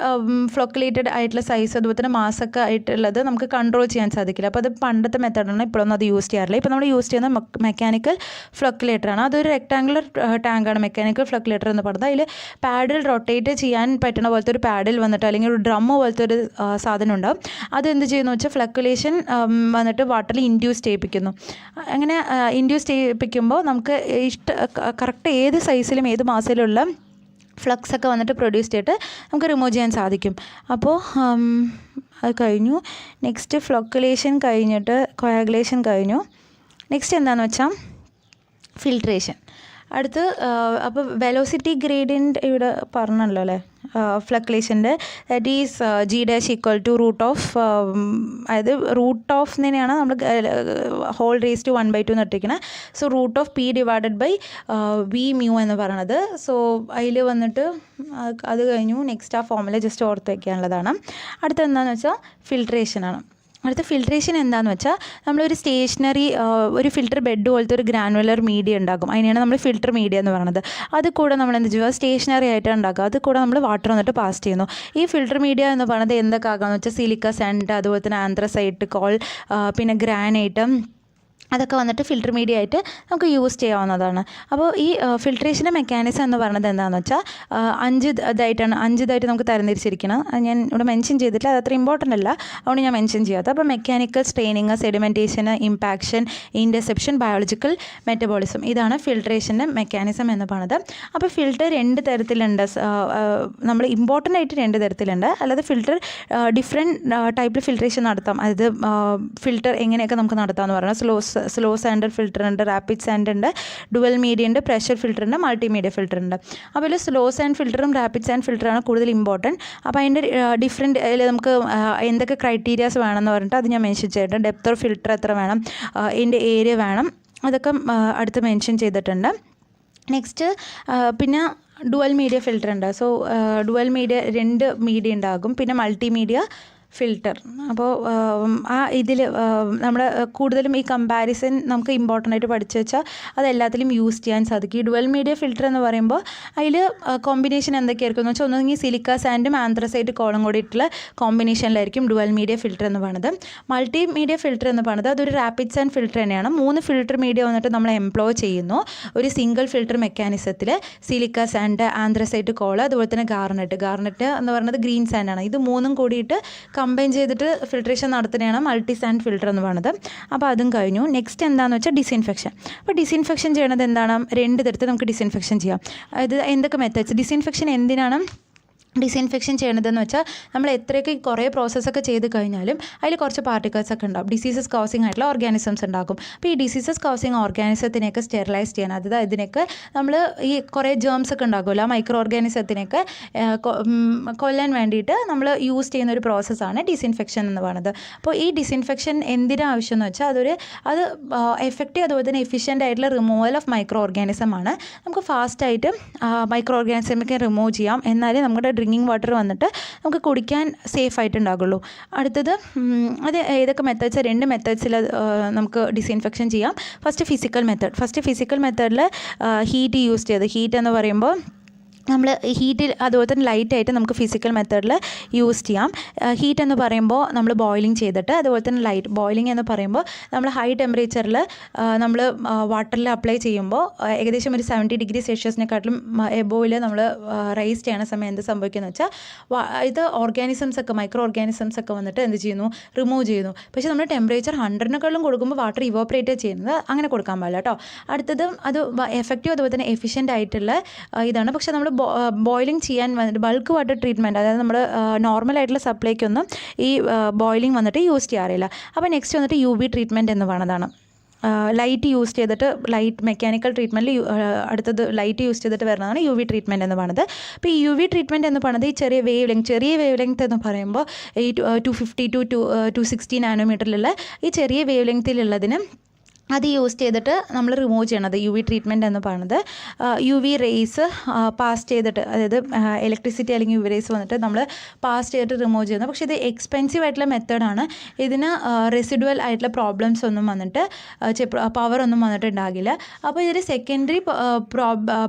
ഫ്ലോക്കുലേറ്റഡ് ആയിട്ടുള്ള സൈസ് അതുപോലെ തന്നെ മാസൊക്കെ ആയിട്ടുള്ളത് നമുക്ക് കൺട്രോൾ ചെയ്യാൻ സാധിക്കില്ല. അപ്പോൾ അത് പണ്ടത്തെ മെത്തേഡാണ്, ഇപ്പോഴൊന്നും അത് യൂസ് ചെയ്യാറില്ല. ഇപ്പോൾ നമ്മൾ യൂസ് ചെയ്യുന്ന മെക്കാനിക്കൽ ഫ്ലക്കുലേറ്ററാണ്. അതൊരു റെക്ടാങ്കുലർ ടാങ്കാണ് മെക്കാനിക്കൽ ഫ്ലക്കുലേറ്റർ എന്ന് പറഞ്ഞത്. അതിൽ പാഡിൽ റൊട്ടേറ്റ് ചെയ്യാൻ പറ്റുന്ന പോലത്തെ ഒരു പാഡിൽ വന്നിട്ട് അല്ലെങ്കിൽ ഒരു ഡ്രം പോലത്തെ ഒരു സാധനം ഉണ്ടാവും. അത് എന്ത് ചെയ്യുന്നു വെച്ചാൽ ഫ്ലക്കുലേഷൻ വന്നിട്ട് വാട്ടറിൽ ഇൻഡ്യൂസ് ചെയ്യിപ്പിക്കുന്നു. അങ്ങനെ ഇൻഡ്യൂസ് ചെയ്യിപ്പിക്കുമ്പോൾ നമുക്ക് കറക്റ്റ് ഏത് സൈസിലും ഏത് മാസത്തിലുള്ള ഫ്ലക്സ് ഒക്കെ വന്നിട്ട് പ്രൊഡ്യൂസ് ചെയ്തിട്ട് നമുക്ക് റിമൂവ് ചെയ്യാൻ സാധിക്കും. അപ്പോൾ അത് കഴിഞ്ഞു. നെക്സ്റ്റ് ഫ്ലക്കുലേഷൻ കഴിഞ്ഞിട്ട് കൊയാഗുലേഷൻ കഴിഞ്ഞു. നെക്സ്റ്റ് എന്താണെന്ന് വെച്ചാൽ ഫിൽട്രേഷൻ. അടുത്ത് അപ്പോൾ വെലോസിറ്റി ഗ്രേഡിയൻറ്റ് ഇവിടെ പറഞ്ഞല്ലോ അല്ലേ, ഫ്ലക്കുലേഷൻ്റെ that is G dash equal to root of, അതായത് റൂട്ട് ഓഫ് തന്നെയാണ് നമ്മൾ ഹോൾ റേസ് ടു 1/2 എന്ന് ഇട്ടിരിക്കുന്നത്. So root of P divided by V mu എന്ന് പറയണത്. സോ അതിൽ വന്നിട്ട് അത് കഴിഞ്ഞു. നെക്സ്റ്റ് ആ ഫോമുല ജസ്റ്റ് ഓർത്ത് വയ്ക്കാനുള്ളതാണ്. അടുത്ത എന്താണെന്ന് വെച്ചാൽ ഫിൽട്രേഷനാണ്. അടുത്ത ഫിൽട്രേഷൻ എന്താണെന്ന് വെച്ചാൽ നമ്മളൊരു സ്റ്റേഷനറി ഒരു ഫിൽറ്റർ ബെഡ് പോലത്തെ ഒരു ഗ്രാനുലർ മീഡിയ ഉണ്ടാകും. അതിനെയാണ് നമ്മൾ ഫിൽറ്റർ മീഡിയ എന്ന് പറയുന്നത്. അത് കൂടെ നമ്മൾ എന്ത് ചെയ്യുക, സ്റ്റേഷനറി ആയിട്ട് ഉണ്ടാക്കുക. അത് കൂടെ നമ്മൾ വാട്ടർ വന്നിട്ട് പാസ് ചെയ്യുന്നു. ഈ ഫിൽറ്റർ മീഡിയ എന്ന് പറയുന്നത് എന്തൊക്കെ ആകാമെന്ന് വെച്ചാൽ സിലിക്ക സാൻഡ്, അതുപോലെ തന്നെ ആന്ത്രസൈറ്റ്, കോൾ, പിന്നെ ഗ്രാനൈറ്റ്, അതൊക്കെ വന്നിട്ട് ഫിൽറ്റർ മീഡിയ ആയിട്ട് നമുക്ക് യൂസ് ചെയ്യാവുന്നതാണ്. അപ്പോൾ ഈ ഫിൽട്രേഷൻ്റെ മെക്കാനിസം എന്ന് പറയുന്നത് എന്താണെന്ന് വെച്ചാൽ 5 ഇതായിട്ട് നമുക്ക് തരംതിരിച്ചിരിക്കണം. ഞാൻ ഇവിടെ മെൻഷൻ ചെയ്തിട്ടില്ല, അത് അത്ര ഇമ്പോർട്ടൻ്റ് അല്ല, അതുകൊണ്ട് ഞാൻ മെൻഷൻ ചെയ്യാത്തത്. അപ്പോൾ mechanical straining, sedimentation, impaction, interception, biological metabolism, ഇതാണ് ഫിൽട്രേഷൻ്റെ മെക്കാനിസം എന്ന് പറയുന്നത്. അപ്പോൾ ഫിൽറ്റർ 2 തരത്തിലുണ്ട്. നമ്മൾ ഇമ്പോർട്ടൻ്റ് ആയിട്ട് 2 തരത്തിലുണ്ട്. അല്ലാതെ ഫിൽറ്റർ ഡിഫറെൻറ്റ് ടൈപ്പിൽ ഫിൽട്രേഷൻ നടത്താം. അതായത് ഫിൽറ്റർ എങ്ങനെയൊക്കെ നമുക്ക് നടത്താമെന്ന് പറയുന്നത് സ്ലോ സാൻഡർ ഫിൽറ്റർ ഉണ്ട്, റാപ്പിഡ് സാൻഡ് ഉണ്ട്, ഡുവൽ മീഡിയ ഉണ്ട്, പ്രഷർ ഫിൽറ്റർ ഉണ്ട്, മൾട്ടിമീഡിയ ഫിൽറ്റർ ഉണ്ട്. അപ്പോൾ ഇതിൽ സ്ലോ സാൻഡ് ഫിൽറ്ററും റാപ്പിഡ് സാൻഡ് ഫിൽറ്ററാണ് കൂടുതൽ ഇമ്പോർട്ടൻറ്റ്. അപ്പോൾ അതിൻ്റെ ഡിഫറെൻറ്റ് അതിൽ നമുക്ക് എന്തൊക്കെ ക്രൈറ്റീരിയാസ് വേണമെന്ന് പറഞ്ഞിട്ട് അത് ഞാൻ മെൻഷൻ ചെയ്തിട്ടുണ്ട്. ഡെപ്ത് ഓഫ് ഫിൽറ്റർ എത്ര വേണം, ഇതിൻ്റെ ഏരിയ വേണം, അതൊക്കെ അടുത്ത് മെൻഷൻ ചെയ്തിട്ടുണ്ട്. നെക്സ്റ്റ് പിന്നെ ഡുവൽ മീഡിയ ഫിൽറ്റർ ഉണ്ട്. സോ ഡുവൽ മീഡിയ 2 മീഡിയ ഉണ്ടാകും. പിന്നെ മൾട്ടിമീഡിയ ഫിൽറ്റർ. അപ്പോൾ ഇതിൽ നമ്മൾ കൂടുതലും ഈ കമ്പാരിസൺ നമുക്ക് ഇമ്പോർട്ടൻ്റ് ആയിട്ട് പഠിച്ചു വെച്ചാൽ അത് എല്ലാത്തിലും യൂസ് ചെയ്യാൻ സാധിക്കും. ഈ ഡുവൽ മീഡിയ ഫിൽറ്റർ എന്ന് പറയുമ്പോൾ അതിൽ കോമ്പിനേഷൻ എന്തൊക്കെയായിരിക്കും എന്ന് വെച്ചാൽ ഒന്നെങ്കിൽ സിലിക്ക സാൻഡും ആന്ത്രസൈറ്റ് കോളും കൂടിയിട്ടുള്ള കോമ്പിനേഷനിലായിരിക്കും ഡുവൽ മീഡിയ ഫിൽറ്റർ എന്ന് പറയുന്നത്. മൾട്ടിമീഡിയ ഫിൽറ്റർ എന്ന് പറയുന്നത് അതൊരു റാപ്പിഡ് സാൻഡ് ഫിൽറ്റർ തന്നെയാണ്. 3 ഫിൽറ്റർ മീഡിയ വന്നിട്ട് നമ്മൾ എംപ്ലോയ് ചെയ്യുന്നു ഒരു സിംഗിൾ ഫിൽറ്റർ മെക്കാനിസത്തിൽ. സിലിക്ക സാൻഡ്, ആന്ത്രസൈറ്റ് കോള്, അതുപോലെ തന്നെ ഗാർനറ്റ് എന്ന് പറയുന്നത് ഗ്രീൻ സാൻഡാണ്. ഇത് 3ഉം കൂടിയിട്ട് കമ്പൈൻ ചെയ്തിട്ട് ഫിൽട്രേഷൻ നടത്തുന്നതാണ് മൾട്ടി സാൻഡ് ഫിൽറ്റർ എന്ന് പറയുന്നത്. അപ്പോൾ അതും കഴിഞ്ഞു. നെക്സ്റ്റ് എന്താണെന്ന് വെച്ചാൽ ഡിസിൻഫെക്ഷൻ. അപ്പോൾ ഡിസിൻഫെക്ഷൻ ചെയ്യണത് എന്താണ്, 2 തരത്തിൽ നമുക്ക് ഡിസിൻഫെക്ഷൻ ചെയ്യാം. അതായത് എന്തൊക്കെ മെത്തേഡ്സ് ഡിസിൻഫെക്ഷൻ എന്തിനാണ് ഡിസിൻഫെക്ഷൻ ചെയ്യണതെന്ന് വെച്ചാൽ നമ്മൾ എത്രയൊക്കെ കുറേ പ്രോസസ്സൊക്കെ ചെയ്ത് കഴിഞ്ഞാലും അതിൽ കുറച്ച് പാർട്ടിക്കിൾസ് ഒക്കെ ഉണ്ടാകും, ഡിസീസസ് കോസിങ് ആയിട്ടുള്ള ഓർഗാനിസംസ് ഉണ്ടാകും. അപ്പോൾ ഈ ഡിസീസസ് കോസിങ് ഓർഗാനിസത്തിനെയൊക്കെ സ്റ്റെറിലൈസ് ചെയ്യാൻ, അതായത് ഇതിനൊക്കെ നമ്മൾ ഈ കുറേ ജേംസ് ഒക്കെ ഉണ്ടാകുമല്ലോ, ആ മൈക്രോ ഓർഗാനിസത്തിനെയൊക്കെ കൊല്ലാൻ വേണ്ടിയിട്ട് നമ്മൾ യൂസ് ചെയ്യുന്ന ഒരു പ്രോസസ്സാണ് ഡിസിൻഫെക്ഷൻ എന്ന് പറയുന്നത്. അപ്പോൾ ഈ ഡിസിൻഫെക്ഷൻ എന്തിനാ ആവശ്യം എന്ന് വെച്ചാൽ അത് എഫക്റ്റീവ് അതുപോലെ തന്നെ എഫിഷ്യൻ്റ് ആയിട്ടുള്ള റിമൂവൽ ഓഫ് മൈക്രോ ഓർഗാനിസം ആണ്. നമുക്ക് ഫാസ്റ്റായിട്ട് മൈക്രോ ഓർഗാനിസമൊക്കെ റിമൂവ് ചെയ്യാം, എന്നാലേ നമ്മുടെ ഡ്രിങ്കിങ് വാട്ടർ വന്നിട്ട് നമുക്ക് കുടിക്കാൻ സേഫ് ആയിട്ടുണ്ടാകുള്ളൂ. അടുത്തത് അത് ഏതൊക്കെ മെത്തേഡ്സ്, 2 മെത്തേഡ്സിൽ നമുക്ക് ഡിസിൻഫെക്ഷൻ ചെയ്യാം. ഫസ്റ്റ് ഫിസിക്കൽ മെത്തേഡിൽ ഹീറ്റ് യൂസ് ചെയ്ത്, ഹീറ്റ് എന്ന് പറയുമ്പോൾ നമ്മൾ ഹീറ്റിൽ അതുപോലെ തന്നെ ലൈറ്റായിട്ട് നമുക്ക് ഫിസിക്കൽ മെത്തേഡിൽ യൂസ് ചെയ്യാം. ഹീറ്റ് എന്ന് പറയുമ്പോൾ നമ്മൾ ബോയിലിംഗ് ചെയ്തിട്ട്, അതുപോലെ തന്നെ ലൈറ്റ് ബോയിലിംഗ് എന്ന് പറയുമ്പോൾ നമ്മൾ ഹൈ ടെമ്പറേച്ചറിൽ നമ്മൾ വാട്ടറിൽ അപ്ലൈ ചെയ്യുമ്പോൾ ഏകദേശം ഒരു 70 ഡിഗ്രി സെൽഷ്യസിനെക്കാട്ടിലും എബോയിൽ നമ്മൾ റൈസ് ചെയ്യണ സമയം എന്ത് സംഭവിക്കുന്നത് വെച്ചാൽ ഇത് ഓർഗാനിസംസൊക്കെ മൈക്രോ ഓർഗാനിസംസൊക്കെ വന്നിട്ട് എന്ത് ചെയ്യുന്നു, റിമൂവ് ചെയ്യുന്നു. പക്ഷേ നമ്മൾ ടെമ്പറേച്ചർ 100-നെക്കാളും കൊടുക്കുമ്പോൾ വാട്ടർ ഇവോപ്പറേറ്റ് ചെയ്യുന്നത്, അങ്ങനെ കൊടുക്കാൻ പാടില്ല കേട്ടോ. അടുത്തത് അത് എഫക്റ്റീവ് അതുപോലെ തന്നെ എഫിഷ്യൻ്റ് ആയിട്ടുള്ള ഇതാണ്. പക്ഷേ നമ്മൾ ബോയിലിംഗ് ചെയ്യാൻ വന്നിട്ട് ബൾക്ക് വാട്ടർ ട്രീറ്റ്മെൻറ്റ്, അതായത് നമ്മൾ നോർമലായിട്ടുള്ള സപ്ലൈക്കൊന്നും ഈ ബോയിലിംഗ് വന്നിട്ട് യൂസ് ചെയ്യാറില്ല. അപ്പോൾ നെക്സ്റ്റ് വന്നിട്ട് UV ട്രീറ്റ്മെൻറ്റ് എന്ന് പറയുന്നതാണ്. ലൈറ്റ് യൂസ് ചെയ്തിട്ട്, ലൈറ്റ് മെക്കാനിക്കൽ ട്രീറ്റ്മെൻറ്റിൽ അടുത്തത് ലൈറ്റ് യൂസ് ചെയ്തിട്ട് വരുന്നതാണ് UV ട്രീറ്റ്മെൻറ്റ് എന്ന് പറയുന്നത്. അപ്പോൾ ഈ UV ട്രീറ്റ്മെൻറ്റ് എന്ന് പറയുന്നത് ഈ ചെറിയ വേവ് ലെങ്ത് എന്ന് പറയുമ്പോൾ ഈ 250 to 260 നാനോമീറ്ററിലുള്ള ഈ ചെറിയ വേവ് ലെങ്ത്തിലുള്ളതിന് അത് യൂസ് ചെയ്തിട്ട് നമ്മൾ റിമൂവ് ചെയ്യണത് യു വി ട്രീറ്റ്മെൻറ്റ് എന്ന് പറയുന്നത് യു വി റേസ് പാസ് ചെയ്തിട്ട്, അതായത് ഇലക്ട്രിസിറ്റി അല്ലെങ്കിൽ യു വി റേസ് വന്നിട്ട് നമ്മൾ പാസ് ചെയ്തിട്ട് റിമൂവ് ചെയ്യുന്നത്. പക്ഷേ ഇത് എക്സ്പെൻസീവ് ആയിട്ടുള്ള മെത്തേഡാണ്. ഇതിന് റെസിഡുവൽ ആയിട്ടുള്ള പ്രോബ്ലംസ് ഒന്നും വന്നിട്ട് പവർ ഒന്നും വന്നിട്ടുണ്ടാകില്ല. അപ്പോൾ ഇതിൽ സെക്കൻഡറി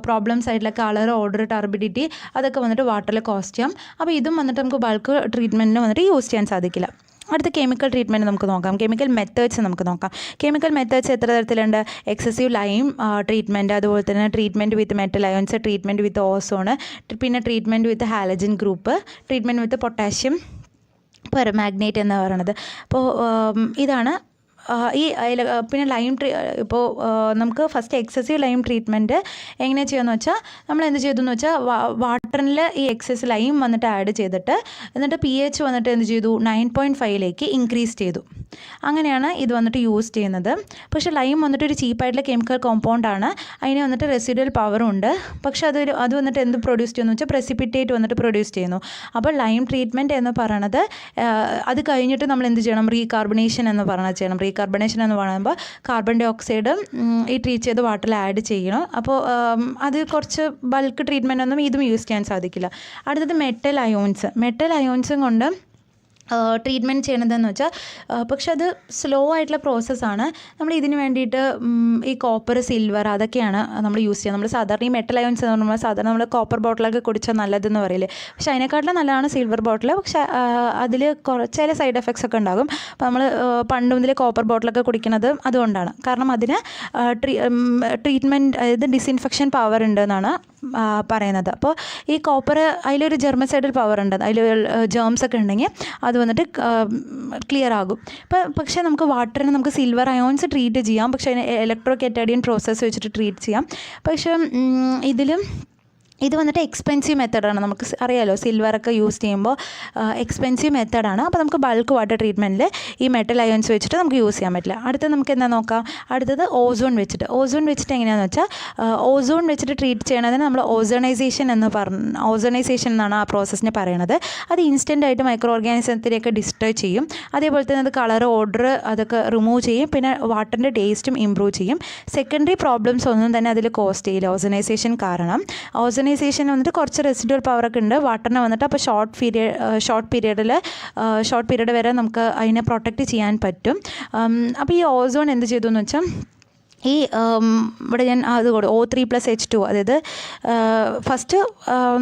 പ്രോബ്ലംസ് ആയിട്ടുള്ള കളർ, ഓർഡർ, ടർബിഡിറ്റി അതൊക്കെ വന്നിട്ട് വാട്ടറിൽ കോസ്റ്റ് ചെയ്യാം. അപ്പോൾ ഇതും വന്നിട്ട് നമുക്ക് ബൾക്ക് ട്രീറ്റ്മെൻറ്റിന് വന്നിട്ട് യൂസ് ചെയ്യാൻ സാധിക്കില്ല. അടുത്ത കെമിക്കൽ ട്രീറ്റ്മെൻറ്റ് നമുക്ക് നോക്കാം. കെമിക്കൽ മെത്തേഡ്സ് നമുക്ക് നോക്കാം. കെമിക്കൽ മെത്തേഡ്സ് എത്ര തരത്തിലുണ്ട്? എക്സസീവ് ലൈം ട്രീറ്റ്മെൻറ്റ്, അതുപോലെ തന്നെ treatment with metal ions, treatment with ozone, പിന്നെ treatment with halogen group, treatment with potassium permanganate എന്ന് പറയുന്നത്. അപ്പോൾ ഇതാണ് പിന്നെ ലൈം ഇപ്പോൾ നമുക്ക് ഫസ്റ്റ് എക്സസീവ് ലൈം ട്രീറ്റ്മെൻറ്റ് എങ്ങനെ ചെയ്യുമെന്ന് വെച്ചാൽ നമ്മൾ എന്ത് ചെയ്തു എന്ന് വെച്ചാൽ വാട്ടറിൽ ഈ എക്സസ് ലൈം വന്നിട്ട് ആഡ് ചെയ്തിട്ട് എന്നിട്ട് pH വന്നിട്ട് എന്ത് ചെയ്തു 9.5 ഇൻക്രീസ് ചെയ്തു. അങ്ങനെയാണ് ഇത് വന്നിട്ട് യൂസ് ചെയ്യുന്നത്. പക്ഷേ ലൈം വന്നിട്ട് ഒരു ചീപ്പായിട്ടുള്ള കെമിക്കൽ കോമ്പൗണ്ടാണ്. അതിന് വന്നിട്ട് റെസിഡ്യുവൽ പവറും ഉണ്ട്. പക്ഷേ അത് വന്നിട്ട് എന്ത് പ്രൊഡ്യൂസ് ചെയ്യുന്നു വെച്ചാൽ പ്രസിപ്പിറ്റേറ്റ് വന്നിട്ട് പ്രൊഡ്യൂസ് ചെയ്യുന്നു. അപ്പോൾ ലൈം ട്രീറ്റ്മെൻറ്റ് എന്ന് പറയണത് അത് കഴിഞ്ഞിട്ട് നമ്മൾ എന്ത് ചെയ്യണം? റീകാർബണേഷൻ എന്ന് പറഞ്ഞാൽ ചെയ്യണം. റീകാർബണേഷൻ എന്ന് പറയുമ്പോൾ കാർബൺ ഡൈ ഓക്സൈഡ് ഈ ട്രീറ്റ് ചെയ്ത് വാട്ടറിൽ ആഡ് ചെയ്യണം. അപ്പോൾ അത് കുറച്ച് ബൾക്ക് ട്രീറ്റ്മെൻ്റ് ഒന്നും ഇതും യൂസ് ചെയ്യാൻ സാധിക്കില്ല. അടുത്തത് മെറ്റൽ അയോൺസും കൊണ്ട് ട്രീറ്റ്മെൻറ്റ് ചെയ്യണതെന്ന് വെച്ചാൽ പക്ഷെ അത് സ്ലോ ആയിട്ടുള്ള പ്രോസസ്സാണ്. നമ്മൾ ഇതിന് വേണ്ടിയിട്ട് ഈ കോപ്പർ, സിൽവർ അതൊക്കെയാണ് നമ്മൾ യൂസ് ചെയ്യുക. നമ്മൾ സാധാരണ ഈ മെറ്റൽ അയോൺസ് എന്ന് പറയുമ്പോൾ സാധാരണ നമ്മൾ കോപ്പർ ബോട്ടിലൊക്കെ കുടിച്ചാൽ നല്ലതെന്ന് പറയില്ലേ. പക്ഷേ അതിനെക്കാട്ടിലും നല്ലതാണ് സിൽവർ ബോട്ടിൽ. പക്ഷേ അതിൽ ചില സൈഡ് എഫക്ട്സ് ഒക്കെ ഉണ്ടാകും. അപ്പോൾ നമ്മൾ പണ്ട് മുതൽ കോപ്പർ ബോട്ടിലൊക്കെ കുടിക്കുന്നത് അതുകൊണ്ടാണ്. കാരണം അതിന് ട്രീറ്റ്മെൻറ്റ്, അതായത് ഡിസിൻഫെക്ഷൻ പവർ ഉണ്ടെന്നാണ് പറയുന്നത്. അപ്പോൾ ഈ കോപ്പർ അതിലൊരു ജെർമിസൈഡൽ പവർ ഉണ്ട്. അതിൽ ജേംസ് ഒക്കെ ഉണ്ടെങ്കിൽ അത് വന്നിട്ട് ക്ലിയർ ആകും. പക്ഷേ നമുക്ക് വാട്ടറിന് നമുക്ക് സിൽവർ അയോൺസ് ട്രീറ്റ് ചെയ്യാം. പക്ഷേ അതിന് ഇലക്ട്രോ കെറ്റാഡിയൻ പ്രോസസ്സ് വെച്ചിട്ട് ട്രീറ്റ് ചെയ്യാം. പക്ഷേ ഇത് വന്നിട്ട് എക്സ്പെൻസീവ് മെത്തേഡാണ്. നമുക്ക് അറിയാമല്ലോ സിൽവറൊക്കെ യൂസ് ചെയ്യുമ്പോൾ എക്സ്പെൻസീവ് മെത്തേഡാണ്. അപ്പോൾ നമുക്ക് ബൾക്ക് വാട്ടർ ട്രീറ്റ്മെൻറ്റിൽ ഈ മെറ്റൽ അയോൺസ് വെച്ചിട്ട് നമുക്ക് യൂസ് ചെയ്യാൻ പറ്റില്ല. അടുത്തത് നമുക്ക് എന്താ നോക്കാം? അടുത്തത് ഓസോൺ വെച്ചിട്ട് എങ്ങനെയാണെന്ന് വെച്ചാൽ ഓസോൺ വെച്ചിട്ട് ട്രീറ്റ് ചെയ്യണതിന് നമ്മൾ ഓസോണൈസേഷൻ എന്നാണ് ആ പ്രോസസ്സിനെ പറയണത്. അത് ഇൻസ്റ്റൻ്റായിട്ട് മൈക്രോ ഓർഗാനിസത്തിനെയൊക്കെ ഡിസ്ട്രോയ് ചെയ്യും. അതേപോലെ തന്നെ അത് കളർ, ഓർഡർ അതൊക്കെ റിമൂവ് ചെയ്യും. പിന്നെ വാട്ടറിൻ്റെ ടേസ്റ്റും ഇമ്പ്രൂവ് ചെയ്യും. സെക്കൻഡറി പ്രോബ്ലംസ് ഒന്നും തന്നെ അതിൽ കോസ്റ്റ് ചെയ്യില്ല ഓസോണൈസേഷൻ കാരണം. ഓസോണൈസേഷൻ വന്നിട്ട് കുറച്ച് റെസിഡ്യുവൽ പവറൊക്കെ ഉണ്ട് വാട്ടറിന് വന്നിട്ട്. അപ്പോൾ ഷോർട്ട് പീരീഡ് വരെ നമുക്ക് അതിനെ പ്രൊട്ടക്റ്റ് ചെയ്യാൻ പറ്റും. അപ്പോൾ ഈ ഓസോൺ എന്ത് ചെയ്തു എന്ന് വെച്ചാൽ ഈ ഇവിടെ ഞാൻ അത് O3+H2, അതായത് ഫസ്റ്റ്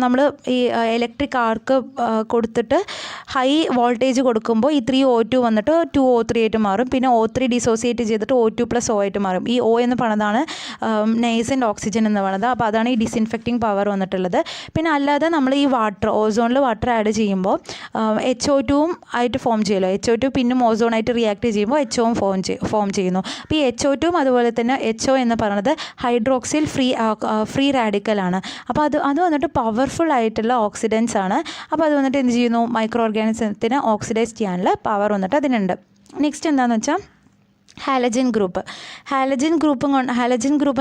നമ്മൾ ഈ ഇലക്ട്രിക് ആർക്ക് കൊടുത്തിട്ട് ഹൈ വോൾട്ടേജ് കൊടുക്കുമ്പോൾ ഈ 3O2 വന്നിട്ട് 2O3 ആയിട്ട് മാറും. പിന്നെ O3 ഡിസോസിയേറ്റ് ചെയ്തിട്ട് O2+O ആയിട്ട് മാറും. ഈ O എന്ന് പറയുന്നതാണ് നൈസൻ്റ് ഓക്സിജൻ എന്ന് പറയുന്നത്. അപ്പോൾ അതാണ് ഈ ഡിസിൻഫെക്റ്റിംഗ് പവർ വന്നിട്ടുള്ളത്. പിന്നെ അല്ലാതെ നമ്മൾ ഈ ഓസോണിൽ വാട്ടർ ആഡ് ചെയ്യുമ്പോൾ HO2 ആയിട്ട് ഫോം ചെയ്യുമല്ലോ. HO2 പിന്നും ഓസോണായിട്ട് റിയാക്ട് ചെയ്യുമ്പോൾ HO ഫോം ചെയ്യുന്നു. അപ്പോൾ ഈ HO2 അതുപോലെ തന്നെ HO എന്ന് പറയുന്നത് ഹൈഡ്രോക്സിൽ ഫ്രീ റാഡിക്കലാണ്. അപ്പോൾ അത് വന്നിട്ട് പവർഫുൾ ആയിട്ടുള്ള ഓക്സിഡൻസ് ആണ്. അപ്പോൾ അത് വന്നിട്ട് എന്ത് ചെയ്യുന്നു? മൈക്രോ ഓർഗാനിസത്തിനെ ഓക്സിഡൈസ് ചെയ്യാനുള്ള പവർ വന്നിട്ട് അതിനുണ്ട്. നെക്സ്റ്റ് എന്താണെന്ന് വെച്ചാൽ ഹാലജൻ ഗ്രൂപ്പ്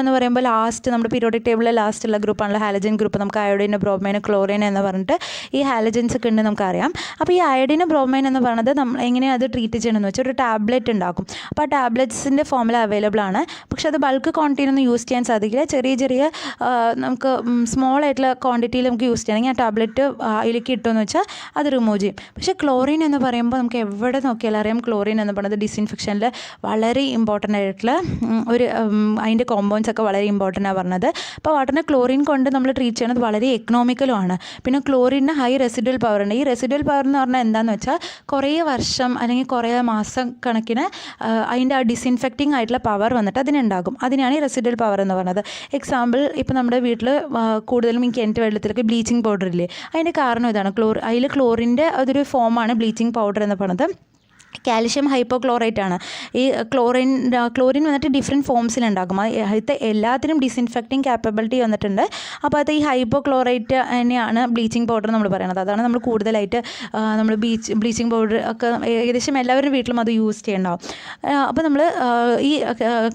എന്ന് പറയുമ്പോൾ ലാസ്റ്റ് നമ്മുടെ പീരിയോഡിക് ടേബിളിൽ ലാസ്റ്റുള്ള ഗ്രൂപ്പാണല്ലോ ഹാലജൻ ഗ്രൂപ്പ്. നമുക്ക് അയോഡിൻ, ബ്രോമൈൻ, ക്ലോറിൻ എന്ന് പറഞ്ഞിട്ട് ഈ ഹാലജൻസ് ഒക്കെ ഉണ്ട് നമുക്കറിയാം. അപ്പോൾ ഈ അയോഡിൻ, ബ്രോമൈൻ എന്ന് പറയുന്നത് നമ്മൾ എങ്ങനെയാണ് അത് ട്രീറ്റ് ചെയ്യണമെന്ന് വെച്ചാൽ ഒരു ടാബ്ലറ്റ് ഉണ്ടാക്കും. അപ്പോൾ ആ ടാബ്ലറ്റ്സിൻ്റെ ഫോമിൽ അവൈലബിൾ ആണ്. പക്ഷേ അത് ബൾക്ക് ക്വാണ്ടിറ്റി ഒന്നും യൂസ് ചെയ്യാൻ സാധിക്കില്ല. ചെറിയ നമുക്ക് സ്മോൾ ആയിട്ടുള്ള ക്വാണ്ടിറ്റിയിൽ നമുക്ക് യൂസ് ചെയ്യണമെങ്കിൽ ആ ടാബ്ലറ്റ് അതിലേക്ക് ഇട്ടുമെന്ന് വെച്ചാൽ അത് റിമൂവ് ചെയ്യും. പക്ഷേ ക്ലോറിൻ എന്ന് പറയുമ്പോൾ നമുക്ക് എവിടെ നോക്കിയാലും അറിയാം ക്ലോറിൻ എന്ന് പറയുന്നത് ഡിസിൻഫെക്ഷനിൽ വളരെ ഇമ്പോർട്ടൻ്റ് ആയിട്ടുള്ള ഒരു അതിൻ്റെ കോമ്പൗണ്ട്സ് ഒക്കെ വളരെ ഇമ്പോർട്ടൻ്റ് ആണ് പറഞ്ഞത്. അപ്പോൾ വാട്ടറിനെ ക്ലോറിൻ കൊണ്ട് നമ്മൾ ട്രീറ്റ് ചെയ്യുന്നത് വളരെ എക്കണോമിക്കലുമാണ്. പിന്നെ ക്ലോറിന് ഹൈ റെസിഡ്യുവൽ പവർ ഉണ്ട്. ഈ റെസിഡ്യുവൽ പവർ എന്ന് പറഞ്ഞാൽ എന്താണെന്ന് വെച്ചാൽ കുറേ വർഷം അല്ലെങ്കിൽ കുറേ മാസം കണക്കിന് അതിൻ്റെ ആ ഡിസിൻഫെക്റ്റിംഗ് ആയിട്ടുള്ള പവർ വന്നിട്ട് അതിനുണ്ടാകും. അതിനാണ് ഈ റെസിഡ്യുവൽ പവർ എന്ന് പറയുന്നത്. എക്സാമ്പിൾ ഇപ്പോൾ നമ്മുടെ വീട്ടിൽ കൂടുതലും ഈ കിണറ്റ് വെള്ളത്തിലൊക്കെ ബ്ലീച്ചിങ് പൗഡർ ഇല്ലേ, അതിൻ്റെ കാരണം ഇതാണ്. അതിൽ ക്ലോറിൻ്റെ അതൊരു ഫോമാണ് ബ്ലീച്ചിങ് പൗഡർ എന്ന് പറയുന്നത്. കാൽഷ്യം ഹൈപ്പോക്ലോറൈറ്റ് ആണ്. ഈ ക്ലോറിൻ വന്നിട്ട് ഡിഫറെൻറ്റ് ഫോംസിലുണ്ടാകും. അത് എല്ലാത്തിനും ഡിസിൻഫെക്റ്റിംഗ് കാപ്പബിലിറ്റി വന്നിട്ടുണ്ട്. അപ്പോൾ അത് ഈ ഹൈപ്പോക്ലോറൈറ്റ് തന്നെയാണ് ബ്ലീച്ചിങ് പൗഡർ നമ്മൾ പറയുന്നത്. അതാണ് നമ്മൾ കൂടുതലായിട്ട് നമ്മൾ ബ്ലീച്ചിങ് പൗഡർ ഒക്കെ ഏകദേശം എല്ലാവരുടെ വീട്ടിലും അത് യൂസ് ചെയ്യണ്ടാവും. അപ്പോൾ നമ്മൾ ഈ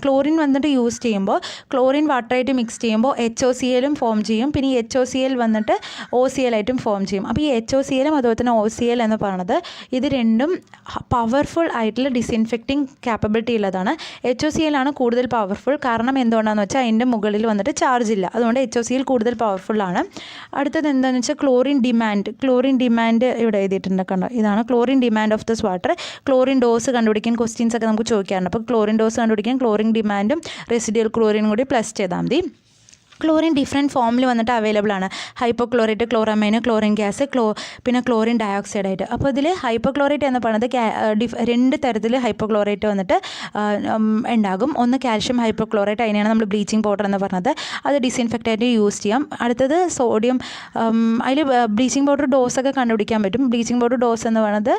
ക്ലോറിൻ വന്നിട്ട് യൂസ് ചെയ്യുമ്പോൾ ക്ലോറിൻ വാട്ടറായിട്ട് മിക്സ് ചെയ്യുമ്പോൾ HOCl ഫോം ചെയ്യും. പിന്നെ ഈ HOCl വന്നിട്ട് OCl ആയിട്ടും ഫോം ചെയ്യും. അപ്പോൾ ഈ HOCl അതുപോലെ തന്നെ OCl എന്ന് പറയുന്നത് ഇത് രണ്ടും പവർഫുൾ ആയിട്ടുള്ള ഡിസിൻഫെക്റ്റിംഗ് ക്യാപ്പബിലിറ്റി ഉള്ളതാണ്. HOCl ആണ് കൂടുതൽ പവർഫുൾ. കാരണം എന്തുകൊണ്ടാണെന്ന് വെച്ചാൽ അതിൻ്റെ മുകളിൽ വന്നിട്ട് ചാർജ് ഇല്ല, അതുകൊണ്ട് HOCl കൂടുതൽ പവർഫുള്ളാണ്. അടുത്തത് എന്താണെന്ന് വെച്ചാൽ ക്ലോറിൻ ഡിമാൻഡ് ഇവിടെ എഴുതിയിട്ടുണ്ട്, കണ്ടോ, ഇതാണ് chlorine demand of this water. Chlorine dose കണ്ടുപിടിക്കാൻ ക്വസ്റ്റ്യൻസ് ഒക്കെ നമുക്ക് ചോദിക്കാറുണ്ട്. അപ്പോൾ ക്ലോറിൻ ഡോസ് കണ്ടുപിടിക്കാൻ ക്ലോറിൻ ഡിമാൻഡും റെസിഡ്യൂവൽ ക്ലോറിനും കൂടി പ്ലസ് ചെയ്താൽ മതി. ക്ലോറിൻ ഡിഫറെൻറ്റ് ഫോമിൽ വന്നിട്ട് അവൈലബിൾ ആണ്. ഹൈപ്പോക്ലോറേറ്റ്, ക്ലോറമൈൻ, ക്ലോറിൻ ഗ്യാസ്, പിന്നെ ക്ലോറിൻ ഡയോക്സൈഡ് ആയിട്ട്. അപ്പോൾ ഇതിൽ ഹൈപ്പോക്ലോറേറ്റ് എന്ന് പറയുന്നത് രണ്ട് തരത്തിൽ ഹൈപ്പോക്ലോറേറ്റ് വന്നിട്ട് ഉണ്ടാകും. ഒന്ന് കാൽഷ്യം ഹൈപ്പോക്ലോറേറ്റ്, അതിനെയാണ് നമ്മൾ ബ്ലീച്ചിങ് പൗഡർ എന്ന് പറഞ്ഞത്. അത് ഡിസിൻഫെക്റ്റായിട്ട് യൂസ് ചെയ്യാം. അടുത്തത് സോഡിയം, അതിൽ ബ്ലീച്ചിങ് പൗഡർ ഡോസൊക്കെ കണ്ടുപിടിക്കാൻ പറ്റും. ബ്ലീച്ചിങ് പൗഡർ ഡോസ് എന്ന് പറയുന്നത്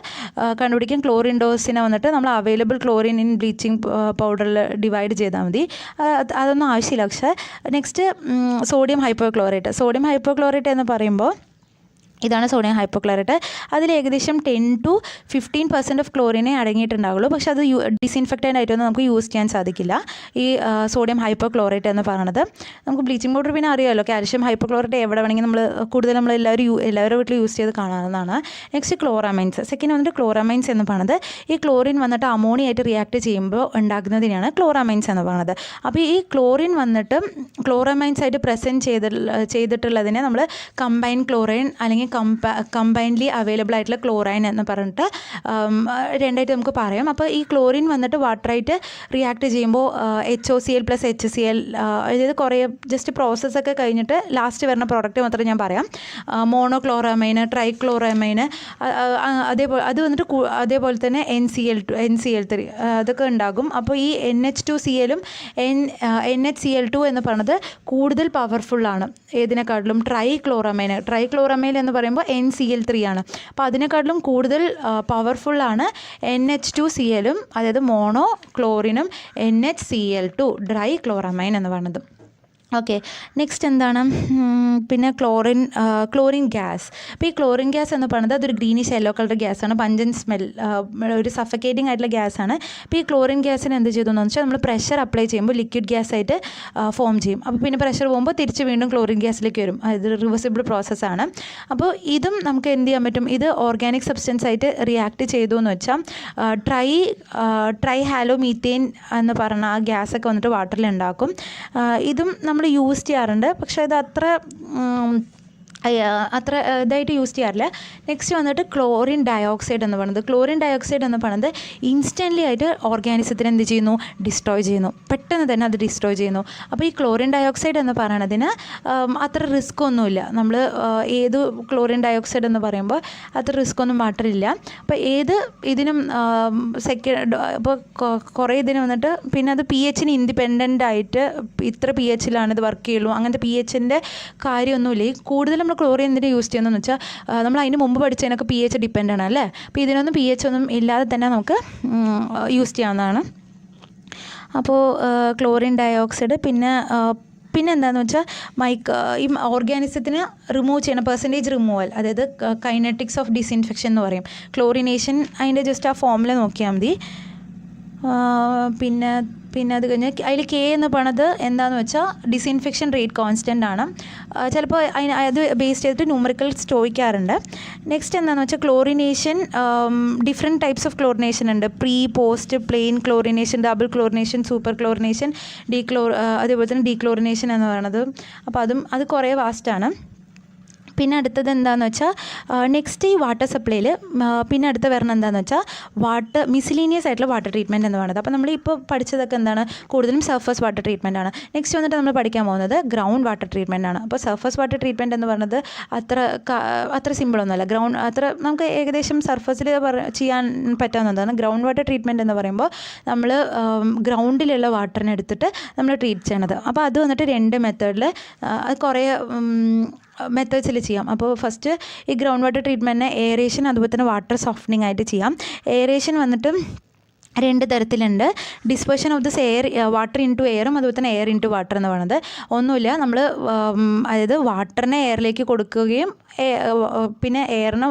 കണ്ടുപിടിക്കാൻ ക്ലോറിൻ ഡോസിനെ വന്നിട്ട് നമ്മൾ അവൈലബിൾ ക്ലോറിൻ ഇൻ ബ്ലീച്ചിങ് പൗഡറിൽ ഡിവൈഡ് ചെയ്താൽ മതി. അതൊന്നും ആവശ്യമില്ല. പക്ഷേ നെക്സ്റ്റ് സോഡിയം ഹൈപ്പോക്ലോറേറ്റ് എന്ന് പറയുമ്പോൾ ഇതാണ് സോഡിയം ഹൈപ്പോക്ലോറേറ്റ്. അതിൽ ഏകദേശം 10 to 15% ഓഫ് ക്ലോറിനെ അടങ്ങിയിട്ടുണ്ടാവുള്ളൂ. പക്ഷെ അത് ഡിസിൻഫെക്റ്റൻ്റ് ആയിട്ടൊന്നും നമുക്ക് യൂസ് ചെയ്യാൻ സാധിക്കില്ല, ഈ സോഡിയം ഹൈപ്പോക്ലോറേറ്റ് എന്ന് പറയുന്നത്. നമുക്ക് ബ്ലീച്ചിങ് പൗഡർ പിന്നെ അറിയാമല്ലോ, കാൽഷ്യം ഹൈപ്പോക്ലോറേറ്റ് എവിടെ വേണമെങ്കിൽ നമ്മൾ എല്ലാവരും വീട്ടിൽ യൂസ് ചെയ്ത് കാണാവുന്നതാണ്. നെക്സ്റ്റ് ക്ലോറമൈൻസ്. സെക്കൻഡ് വന്നിട്ട് ക്ലോറമൈൻസ് എന്ന് പറയുന്നത് ഈ ക്ലോറിൻ വന്നിട്ട് അമോണിയായിട്ട് റിയാക്ട് ചെയ്യുമ്പോൾ ഉണ്ടാകുന്നതിനെയാണ് ക്ലോറമൈൻസ് എന്ന് പറയുന്നത്. അപ്പോൾ ഈ ക്ലോറിൻ വന്നിട്ട് ക്ലോറമൈൻസ് ആയിട്ട് പ്രസൻറ്റ് ചെയ്തിട്ടുള്ളതിനെ നമ്മൾ കമ്പൈൻ ക്ലോറൈൻ അല്ലെങ്കിൽ കമ്പൈൻലി അവൈലബിൾ ആയിട്ടുള്ള ക്ലോറൈൻ എന്ന് പറഞ്ഞിട്ട് രണ്ടായിട്ട് നമുക്ക് പറയാം. അപ്പോൾ ഈ ക്ലോറിൻ വന്നിട്ട് വാട്ടറായിട്ട് റിയാക്ട് ചെയ്യുമ്പോൾ HOCl പ്ലസ് HCl, അതായത് കുറേ ജസ്റ്റ് പ്രോസസ്സൊക്കെ കഴിഞ്ഞിട്ട് ലാസ്റ്റ് വരുന്ന പ്രോഡക്റ്റ് മാത്രം ഞാൻ പറയാം. മോണോക്ലോറമൈൻ, ട്രൈക്ലോറമൈൻ, അതേപോലെ തന്നെ NCl3 അതൊക്കെ ഉണ്ടാകും. അപ്പോൾ ഈ NH2Cl-ഉം NHCl2 എന്ന് പറയുന്നത് കൂടുതൽ പവർഫുള്ളാണ് ഏതിനെക്കാട്ടിലും. ട്രൈക്ലോറമൈൻ എന്ന് പറയുമ്പോൾ NCl3 ആണ്. അപ്പോൾ അതിനെക്കാട്ടിലും കൂടുതൽ പവർഫുള്ളാണ് NH2Cl-ഉം, അതായത് മോണോ ക്ലോറിനും NHCl2 ഡ്രൈ ക്ലോറമൈൻ എന്ന് പറയുന്നത്. ഓക്കെ, നെക്സ്റ്റ് എന്താണ്, പിന്നെ ക്ലോറിൻ ഗ്യാസ്. അപ്പോൾ ഈ ക്ലോറിൻ ഗ്യാസ് എന്ന് പറയുന്നത് അതൊരു greenish yellow colour ഗ്യാസാണ്. Panchan smell, ഒരു സഫക്കേറ്റിംഗ് ആയിട്ടുള്ള ഗ്യാസാണ്. അപ്പോൾ ഈ ക്ലോറിൻ ഗ്യാസിന് എന്ത് ചെയ്തു എന്ന് വെച്ചാൽ നമ്മൾ പ്രഷർ അപ്ലൈ ചെയ്യുമ്പോൾ ലിക്വിഡ് ഗ്യാസ് ആയിട്ട് ഫോം ചെയ്യും. അപ്പോൾ പിന്നെ പ്രഷർ പോകുമ്പോൾ തിരിച്ച് വീണ്ടും ക്ലോറിൻ ഗ്യാസിലേക്ക് വരും. അത് റിവേഴ്സിബിൾ പ്രോസസ്സാണ്. അപ്പോൾ ഇതും നമുക്ക് എന്ത് ചെയ്യാൻ പറ്റും, ഇത് ഓർഗാനിക് സബ്സ്റ്റൻസ് ആയിട്ട് റിയാക്ട് ചെയ്തു എന്ന് വെച്ചാൽ ട്രൈ ഹാലോ മീത്തേൻ എന്ന് പറഞ്ഞ ആ ഗ്യാസൊക്കെ വന്നിട്ട് വാട്ടറിൽ ഉണ്ടാക്കും. ഇതും നമ്മൾ യൂസ് ചെയ്യാറുണ്ട്, പക്ഷേ ഇത് അത്ര ഇതായിട്ട് യൂസ് ചെയ്യാറില്ല. നെക്സ്റ്റ് വന്നിട്ട് ക്ലോറിൻ ഡയോക്സൈഡ് എന്ന് പറയുന്നത് ഇൻസ്റ്റൻ്റ്ലി ആയിട്ട് ഓർഗാനിസത്തിന് എന്ത് ചെയ്യുന്നു, ഡിസ്ട്രോയ് ചെയ്യുന്നു, പെട്ടെന്ന് തന്നെ അത് ഡിസ്ട്രോയ് ചെയ്യുന്നു. അപ്പോൾ ഈ ക്ലോറിൻ ഡയോക്സൈഡ് എന്ന് പറയുന്നതിന് അത്ര റിസ്ക് ഒന്നുമില്ല. നമ്മൾ ഏത് ക്ലോറിൻ ഡയോക്സൈഡ് എന്ന് പറയുമ്പോൾ അത്ര റിസ്ക് ഒന്നും വാട്ടറില്ല. അപ്പോൾ ഇതിനും ഇപ്പോൾ കുറേ ഇതിന് വന്നിട്ട് പിന്നെ അത് pH-ന് ഇൻഡിപെൻഡൻ്റ് ആയിട്ട് ഇത്ര pH-ലാണ് ഇത് വർക്ക് ചെയ്യുള്ളൂ, അങ്ങനത്തെ pH-ൻ്റെ കാര്യമൊന്നുമില്ല. ഈ കൂടുതൽ നമ്മൾ ക്ലോറിൻ എന്തിനാണ് യൂസ് ചെയ്യുന്നതെന്ന് വെച്ചാൽ നമ്മൾ അതിന് മുമ്പ് പഠിച്ചതിനൊക്കെ pH ഡിപ്പെൻഡ് ആണ് അല്ലേ. അപ്പോൾ ഇതിനൊന്നും pH ഒന്നും ഇല്ലാതെ തന്നെ നമുക്ക് യൂസ് ചെയ്യാവുന്നതാണ്. അപ്പോൾ ക്ലോറിൻ ഡയോക്സൈഡ് പിന്നെ എന്താണെന്ന് വെച്ചാൽ ഈ ഓർഗാനിസത്തിന് റിമൂവ് ചെയ്യണം, പെർസെൻറ്റേജ് റിമൂവൽ, അതായത് കൈനറ്റിക്സ് ഓഫ് ഡിസിൻഫെക്ഷൻ എന്ന് പറയും. ക്ലോറിനേഷൻ അതിൻ്റെ ജസ്റ്റ് ആ ഫോമിൽ നോക്കിയാൽ മതി. പിന്നെ അത് കഴിഞ്ഞ് അതിൽ K എന്ന് പറയുന്നത് എന്താണെന്ന് വെച്ചാൽ ഡിസിൻഫെക്ഷൻ റേറ്റ് കോൺസ്റ്റൻ്റ് ആണ്. ചിലപ്പോൾ അത് ബേസ് ചെയ്തിട്ട് ന്യൂമറിക്കൽസ് ചോദിക്കാറുണ്ട്. നെക്സ്റ്റ് എന്താണെന്ന് വെച്ചാൽ chlorination, different types of chlorination ഉണ്ട്. Pre, post, plain chlorination, double chlorination, super chlorination, അതേപോലെ തന്നെ ഡീക്ലോറിനേഷൻ എന്ന് പറയുന്നത്. അപ്പോൾ അത് കുറേ വാസ്റ്റാണ്. പിന്നെ അടുത്തത് എന്താണെന്ന് വെച്ചാൽ നെക്സ്റ്റ് ഈ വാട്ടർ സപ്ലൈയിൽ പിന്നെ അടുത്ത് വരണം എന്താണെന്ന് വെച്ചാൽ മിസ്ലീനിയസ് ആയിട്ടുള്ള വാട്ടർ ട്രീറ്റ്മെൻറ്റ് എന്ന് പറയുന്നത്. അപ്പോൾ നമ്മളിപ്പോൾ പഠിച്ചതൊക്കെ എന്താണ്, കൂടുതലും സർഫസ് വാട്ടർ ട്രീറ്റ്മെൻറ്റ് ആണ്. നെക്സ്റ്റ് വന്നിട്ട് നമ്മൾ പഠിക്കാൻ പോകുന്നത് ഗ്രൗണ്ട് വാട്ടർ ട്രീറ്റ്മെൻറ്റ് ആണ്. അപ്പോൾ സർഫസ് വാട്ടർ ട്രീറ്റ്മെൻറ്റ് എന്ന് പറയുന്നത് അത്ര സിമ്പിളൊന്നുമല്ല. നമുക്ക് ഏകദേശം സർഫസിൽ ചെയ്യാൻ പറ്റാവുന്നതാണ്. ഗ്രൗണ്ട് വാട്ടർ ട്രീറ്റ്മെൻറ്റ് എന്ന് പറയുമ്പോൾ നമ്മൾ ഗ്രൗണ്ടിലുള്ള വാട്ടറിനെ എടുത്തിട്ട് നമ്മൾ ട്രീറ്റ് ചെയ്യണത്. അപ്പോൾ അത് വന്നിട്ട് 2 മെത്തേഡിൽ കുറേ മെത്തേഡ്സിൽ ചെയ്യാം. അപ്പോൾ ഫസ്റ്റ് ഈ ഗ്രൗണ്ട് വാട്ടർ ട്രീറ്റ്മെൻറ്റിനെ എയറേഷൻ അതുപോലെ തന്നെ വാട്ടർ സോഫ്റ്റനിങ് ആയിട്ട് ചെയ്യാം. എയറേഷൻ വന്നിട്ട് രണ്ട് തരത്തിലുണ്ട്. Dispersion of this air water in to എയറും അതുപോലെ തന്നെ എയർ ഇൻ ടു വാട്ടർ എന്ന് പറയുന്നത്. ഒന്നുമില്ല, നമ്മൾ അതായത് വാട്ടറിനെ എയറിലേക്ക് കൊടുക്കുകയും പിന്നെ എയറിന്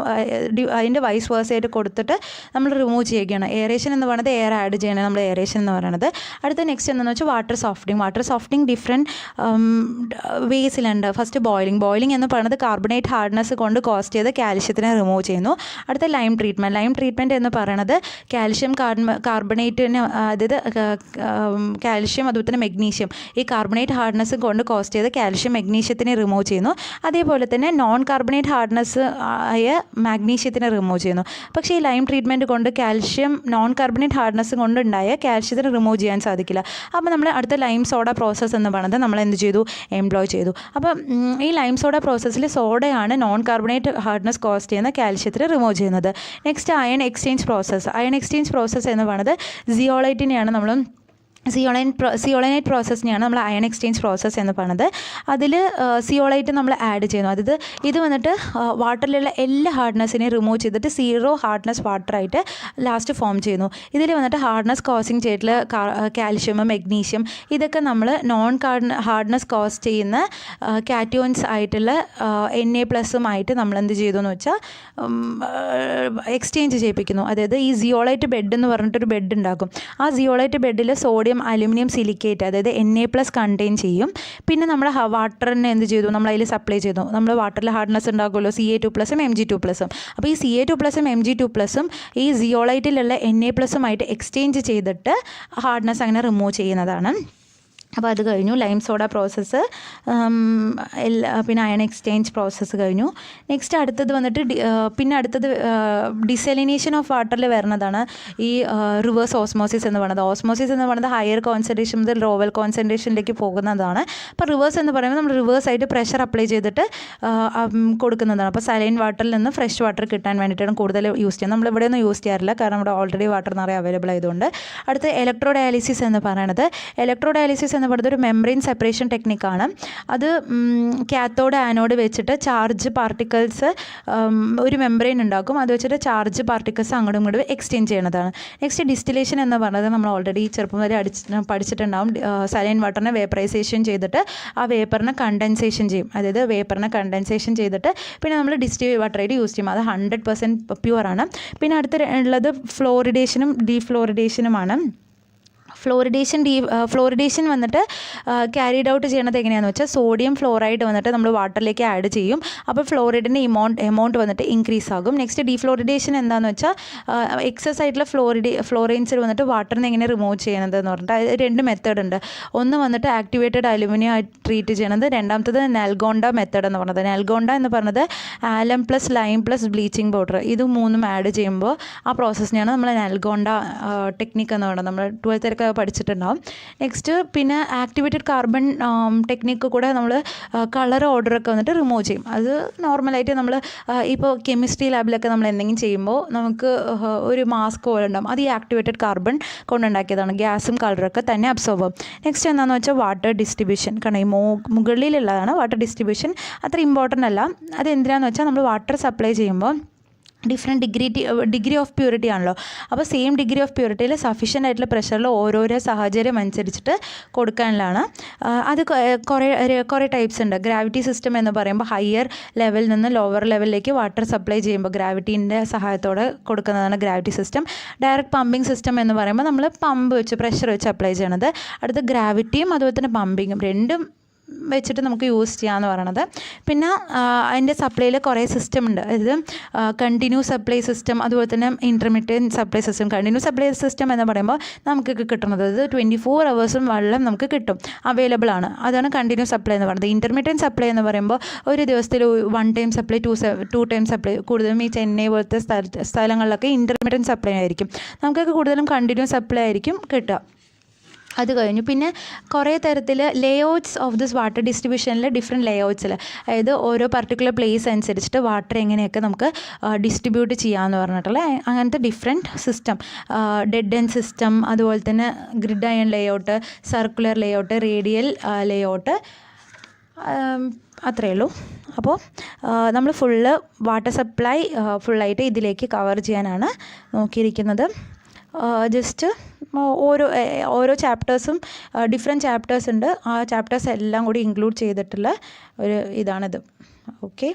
അതിൻ്റെ വൈസ് വേഴ്സായിട്ട് കൊടുത്തിട്ട് നമ്മൾ റിമൂവ് ചെയ്യുകയാണ്. എയറേഷൻ എന്ന് പറയുന്നത് എയർ ആഡ് ചെയ്യണം നമ്മൾ എയറേഷൻ എന്ന് പറയുന്നത്. അടുത്ത നെക്സ്റ്റ് എന്താണെന്ന് വെച്ചാൽ water softening. Water softening different വേസിലുണ്ട്. ഫസ്റ്റ് ബോയിലിംഗ് എന്ന് പറയുന്നത് കാർബണേറ്റ് ഹാർഡ്നെസ് കൊണ്ട് കോസ്റ്റ് ചെയ്ത് കാൽഷ്യത്തിനെ റിമൂവ് ചെയ്യുന്നു. അടുത്ത ലൈം ട്രീറ്റ്മെൻറ്റ് എന്ന് പറയുന്നത് കാൽഷ്യം കാർബണേറ്റിന്, അതായത് കാൽഷ്യം അതുപോലെ തന്നെ മെഗ്നീഷ്യം, ഈ കാർബണേറ്റ് ഹാർഡ്നെസ് കൊണ്ട് കോസ്റ്റ് ചെയ്ത് കാൽഷ്യം മെഗ്നീഷ്യത്തിനെ റിമൂവ് ചെയ്യുന്നു. അതേപോലെ തന്നെ നോൺ കാർബണേറ്റ് ഹാർഡ്നെസ് ആയ മാഗ്നീഷ്യത്തിനെ റിമൂവ് ചെയ്യുന്നു. പക്ഷേ ഈ ലൈം ട്രീറ്റ്മെൻറ്റ് കൊണ്ട് കാൽഷ്യം നോൺ കാർബണേറ്റ് ഹാർഡ്നെസ് കൊണ്ടുണ്ടായ കാൽഷ്യത്തിനെ റിമൂവ് ചെയ്യാൻ സാധിക്കില്ല. അപ്പോൾ നമ്മൾ അടുത്ത ലൈം സോഡ പ്രോസസ്സ് എന്ന് പറയുന്നത് നമ്മൾ എന്ത് ചെയ്തു, എംപ്ലോയ് ചെയ്തു. അപ്പം ഈ ലൈം സോഡ പ്രോസസ്സിൽ സോഡയാണ് നോൺ കാർബണേറ്റ് ഹാർഡ്നെസ് കോസ്റ്റ് ചെയ്യുന്ന കാൽഷ്യത്തിനെ റിമൂവ് ചെയ്യുന്നത്. നെക്സ്റ്റ് അയൺ എക്സ്ചേഞ്ച് പ്രോസസ്സ് എന്ന് പറയുന്നത് സിയോളൈറ്റിനെയാണ് നമ്മൾ സിയോളൈനേറ്റ് പ്രോസസ്സിനെയാണ് നമ്മൾ അയൺ എക്സ്ചേഞ്ച് പ്രോസസ്സ് എന്ന് പറയുന്നത്. അതിൽ സിയോളൈറ്റ് നമ്മൾ ആഡ് ചെയ്യുന്നു. അതായത് ഇത് വന്നിട്ട് വാട്ടറിലുള്ള എല്ലാ ഹാർഡ്നെസ്സിനെയും റിമൂവ് ചെയ്തിട്ട് സീറോ ഹാർഡ്നെസ് വാട്ടറായിട്ട് ലാസ്റ്റ് ഫോം ചെയ്യുന്നു. ഇതിൽ വന്നിട്ട് ഹാർഡ്നെസ് കോസിങ് ചെയ്തിട്ടുള്ള കാൽഷ്യം മെഗ്നീഷ്യം ഇതൊക്കെ നമ്മൾ നോൺ ഹാർഡ്നെസ് കോസ് ചെയ്യുന്ന കാറ്റയോൺസ് ആയിട്ടുള്ള Na+ആയിട്ട് നമ്മൾ എന്ത് ചെയ്തു എന്ന് വെച്ചാൽ എക്സ്ചേഞ്ച് ചെയ്യിപ്പിക്കുന്നു. അതായത് ഈ സിയോളൈറ്റ് ബെഡ് എന്ന് പറഞ്ഞിട്ടൊരു ബെഡ് ഉണ്ടാക്കും. ആ സിയോളൈറ്റ് ബെഡിൽ സോഡിയം അലുമിനിയം സിലിക്കേറ്റ് അതായത് Na+ കണ്ടെയ്ൻ ചെയ്യും. പിന്നെ നമ്മുടെ വാട്ടറിനെ എന്ത് ചെയ്തു, നമ്മൾ അതിൽ സപ്ലൈ ചെയ്തു. നമ്മൾ വാട്ടറിൽ ഹാർഡ്നെസ് ഉണ്ടാക്കുമല്ലോ, Ca2+ഉം Mg2+ഉം. അപ്പോൾ ഈ Ca2+ഉം Mg2+ഉം ഈ സിയോളൈറ്റിലുള്ള Na+ഉമായിട്ട് എക്സ്ചേഞ്ച് ചെയ്തിട്ട് ഹാർഡ്നെസ് അങ്ങനെ റിമൂവ് ചെയ്യുന്നതാണ്. അപ്പോൾ അത് കഴിഞ്ഞു ലൈം സോഡ പ്രോസസ്സ്, പിന്നെ അയൺ എക്സ്ചേഞ്ച് പ്രോസസ്സ് കഴിഞ്ഞു. നെക്സ്റ്റ് അടുത്തത് വന്നിട്ട് അടുത്തത് ഡിസലിനേഷൻ ഓഫ് വാട്ടറിൽ വരുന്നതാണ് ഈ റിവേഴ്സ് ഓസ്മോസിസ് എന്ന് പറയുന്നത്. ഓസ്മോസിസ് എന്ന് പറയുന്നത് ഹയർ കോൺസെൻട്രേഷൻ മുതൽ ലോവർ കോൺസെൻട്രേഷനിലേക്ക് പോകുന്നതാണ്. അപ്പോൾ റിവേഴ്സ് എന്ന് പറയുമ്പോൾ നമ്മൾ റിവേഴ്സായിട്ട് പ്രഷർ അപ്ലൈ ചെയ്തിട്ട് കൊടുക്കുന്നതാണ്. അപ്പോൾ സലൈൻ വാട്ടറിൽ നിന്ന് ഫ്രഷ് വാട്ടർ കിട്ടാൻ വേണ്ടിയിട്ടാണ് കൂടുതൽ യൂസ് ചെയ്യുന്നത്. നമ്മൾ ഇവിടെ ഒന്നും യൂസ് ചെയ്യാറില്ല, കാരണം ഇവിടെ ഓൾറെഡി വാട്ടർ നിറയെ അവൈലബിൾ ആയതുകൊണ്ട്. അടുത്ത് ഇലക്ട്രോ ഡയാലിസിസ് എന്ന് പറയുന്നത്. ഇലക്ട്രോ ഡയാലിസിസ് എന്ന് പറയുന്നത് ഒരു മെംബ്രെയിൻ സെപ്പറേഷൻ ടെക്നിക്കാണ്. അത് കാത്തോഡ് ആനോഡ് വെച്ചിട്ട് ചാർജ് പാർട്ടിക്കിൾസ് ഒരു മെംബ്രെയിൻ ഉണ്ടാക്കും. അത് വെച്ചിട്ട് ചാർജ് പാർട്ടിക്കിൾസ് അങ്ങോട്ടും ഇങ്ങോട്ടും എക്സ്ചേഞ്ച് ചെയ്യുന്നതാണ്. നെക്സ്റ്റ് ഡിസ്റ്റിലേഷൻ എന്ന് പറയുന്നത് നമ്മൾ ഓൾറെഡി ചെറുപ്പം വരെ പഠിച്ചിട്ടുണ്ടാവും. സലൈൻ വാട്ടറിനെ വേപ്പറൈസേഷൻ ചെയ്തിട്ട് ആ വേപ്പറിനെ കണ്ടൻസേഷൻ ചെയ്യും. അതായത് വേപ്പറിനെ കണ്ടൻസേഷൻ ചെയ്തിട്ട് പിന്നെ നമ്മൾ ഡിസ്റ്റിൽ വാട്ടറായിട്ട് യൂസ് ചെയ്യും. അത് 100% പ്യുവറാണ്. പിന്നെ അടുത്ത ഉള്ളത് ഫ്ലോറിഡേഷനും ഡീഫ്ലോറിഡേഷനുമാണ്. ഫ്ലോറിഡേഷൻ വന്നിട്ട് ക്യാരിഡ് ഔട്ട് ചെയ്യണത് എങ്ങനെയാണെന്ന് വെച്ചാൽ സോഡിയം ഫ്ലോറൈഡ് വന്നിട്ട് നമ്മൾ വാട്ടറിലേക്ക് ആഡ് ചെയ്യും. അപ്പോൾ ഫ്ലോറൈഡിൻ്റെ എമൗണ്ട് വന്നിട്ട് ഇൻക്രീസ് ആകും. നെക്സ്റ്റ് ഡീഫ്ലോറിഡേഷൻ എന്താണെന്ന് വെച്ചാൽ എക്സസ് ആയിട്ടുള്ള ഫ്ലോറൈൻസിൽ വന്നിട്ട് വാട്ടറിനെ എങ്ങനെ റിമൂവ് ചെയ്യുന്നത് എന്ന് പറഞ്ഞിട്ട് രണ്ട് മെത്തേഡ് ഉണ്ട്. ഒന്ന് വന്നിട്ട് ആക്ടിവേറ്റഡ് അലുമിനിയം ആയിട്ട് ട്രീറ്റ് ചെയ്യണത്, രണ്ടാമത്തത് നൽഗോണ്ട മെത്തേഡ് എന്ന് പറയുന്നത്. നൽഗോണ്ട എന്ന് പറഞ്ഞത് alum plus lime plus bleaching powder ഇത് മൂന്നും ആഡ് ചെയ്യുമ്പോൾ ആ പ്രോസസ്സിനെയാണ് നമ്മൾ നൽഗോണ്ട ടെക്നിക്ക് എന്ന് പറയുന്നത്. നമ്മൾ 12th പഠിച്ചിട്ടുണ്ടാവും. നെക്സ്റ്റ് പിന്നെ ആക്ടിവേറ്റഡ് കാർബൺ ടെക്നിക്ക് കൂടെ നമ്മൾ കളർ ഓർഡറൊക്കെ വന്നിട്ട് റിമൂവ് ചെയ്യും. അത് നോർമലായിട്ട് നമ്മൾ ഇപ്പോൾ കെമിസ്ട്രി ലാബിലൊക്കെ നമ്മൾ എന്തെങ്കിലും ചെയ്യുമ്പോൾ നമുക്ക് ഒരു മാസ്ക് പോലെ ഉണ്ടാകും. അത് ഈ ആക്ടിവേറ്റഡ് കാർബൺ കൊണ്ടുണ്ടാക്കിയതാണ്. ഗ്യാസും കളറൊക്കെ തന്നെ അബ്സോർബ് ചെയ്യും. നെക്സ്റ്റ് എന്താണെന്ന് വെച്ചാൽ വാട്ടർ ഡിസ്ട്രിബ്യൂഷൻ. കാരണം ഈ മുകളിലുള്ളതാണ് വാട്ടർ ഡിസ്ട്രിബ്യൂഷൻ. അത്ര ഇമ്പോർട്ടൻ്റ് അല്ല. അത് എന്തിനാണെന്ന് വെച്ചാൽ നമ്മൾ വാട്ടർ സപ്ലൈ ചെയ്യുമ്പോൾ ഡിഫറെൻറ്റ് ഡിഗ്രി ഓഫ് പ്യൂരിറ്റി ആണല്ലോ. അപ്പോൾ സെയിം ഡിഗ്രി ഓഫ് പ്യൂരിറ്റിയിൽ സഫീഷ്യൻ്റ് ആയിട്ടുള്ള പ്രഷറിൽ ഓരോരോ സാഹചര്യം അനുസരിച്ചിട്ട് കൊടുക്കാനുള്ളതാണ്. അത് കുറേ ടൈപ്സ് ഉണ്ട്. ഗ്രാവിറ്റി സിസ്റ്റം എന്ന് പറയുമ്പോൾ ഹയർ ലെവലിൽ നിന്ന് ലോവർ ലെവലിലേക്ക് വാട്ടർ സപ്ലൈ ചെയ്യുമ്പോൾ ഗ്രാവിറ്റീൻ്റെ സഹായത്തോടെ കൊടുക്കുന്നതാണ് gravity system. Direct pumping system എന്ന് പറയുമ്പോൾ നമ്മൾ പമ്പ് വെച്ച് പ്രഷർ വെച്ച് അപ്ലൈ ചെയ്യണത്. അടുത്ത് ഗ്രാവിറ്റിയും അതുപോലെ തന്നെ പമ്പിങ്ങും രണ്ടും വെച്ചിട്ട് നമുക്ക് യൂസ് ചെയ്യാമെന്ന് പറയണത്. പിന്നെ അതിൻ്റെ സപ്ലൈയിൽ കുറേ സിസ്റ്റം ഉണ്ട്. അതായത് കണ്ടിന്യൂസ് സപ്ലൈ സിസ്റ്റം, അതുപോലെ തന്നെ intermediate supply system. Continuous supply system എന്ന് പറയുമ്പോൾ നമുക്കൊക്കെ കിട്ടുന്നത് അത് 24 hours വെള്ളം നമുക്ക് കിട്ടും, അവൈലബിൾ ആണ്. അതാണ് കണ്ടിന്യൂസ് സപ്ലൈ എന്ന് പറയുന്നത്. ഇൻ്റർമീഡിയറ്റ് സപ്ലൈ എന്ന് പറയുമ്പോൾ ഒരു ദിവസത്തിൽ 1 time സപ്ലൈ, 2 time സപ്ലൈ. കൂടുതലും ഈ ചെന്നൈ പോലത്തെ സ്ഥലങ്ങളിലൊക്കെ ഇൻ്റർമീഡിയറ്റ് സപ്ലൈ ആയിരിക്കും. നമുക്കൊക്കെ കൂടുതലും കണ്ടിന്യൂസ് സപ്ലൈ ആയിരിക്കും കിട്ടുക. അത് കഴിഞ്ഞു. പിന്നെ കുറേ തരത്തിൽ ലേഔട്ട്സ് ഓഫ് ദിസ് വാട്ടർ ഡിസ്ട്രിബ്യൂഷനിൽ ഡിഫറെൻറ്റ് ലേഔട്ട്സിൽ, അതായത് ഓരോ പർട്ടിക്കുലർ പ്ലേസ് അനുസരിച്ചിട്ട് വാട്ടർ എങ്ങനെയൊക്കെ നമുക്ക് ഡിസ്ട്രിബ്യൂട്ട് ചെയ്യാമെന്ന് പറഞ്ഞിട്ടുള്ള അങ്ങനത്തെ different system. Dead end system, അതുപോലെ തന്നെ grid iron layout, circular layout, radial layout, അത്രയേ ഉള്ളൂ. അപ്പോൾ നമ്മൾ ഫുള്ള് വാട്ടർ സപ്ലൈ ഫുള്ളായിട്ട് ഇതിലേക്ക് കവർ ചെയ്യാനാണ് നോക്കിയിരിക്കുന്നത്. ജസ്റ്റ് ഓരോ ചാപ്റ്റേഴ്സും ഡിഫറെൻറ്റ് ചാപ്റ്റേഴ്സ് ഉണ്ട്. ആ ചാപ്റ്റേഴ്സ് എല്ലാം കൂടി ഇൻക്ലൂഡ് ചെയ്തിട്ടുള്ള ഒരു ഇതാണിത്. ഓക്കെ.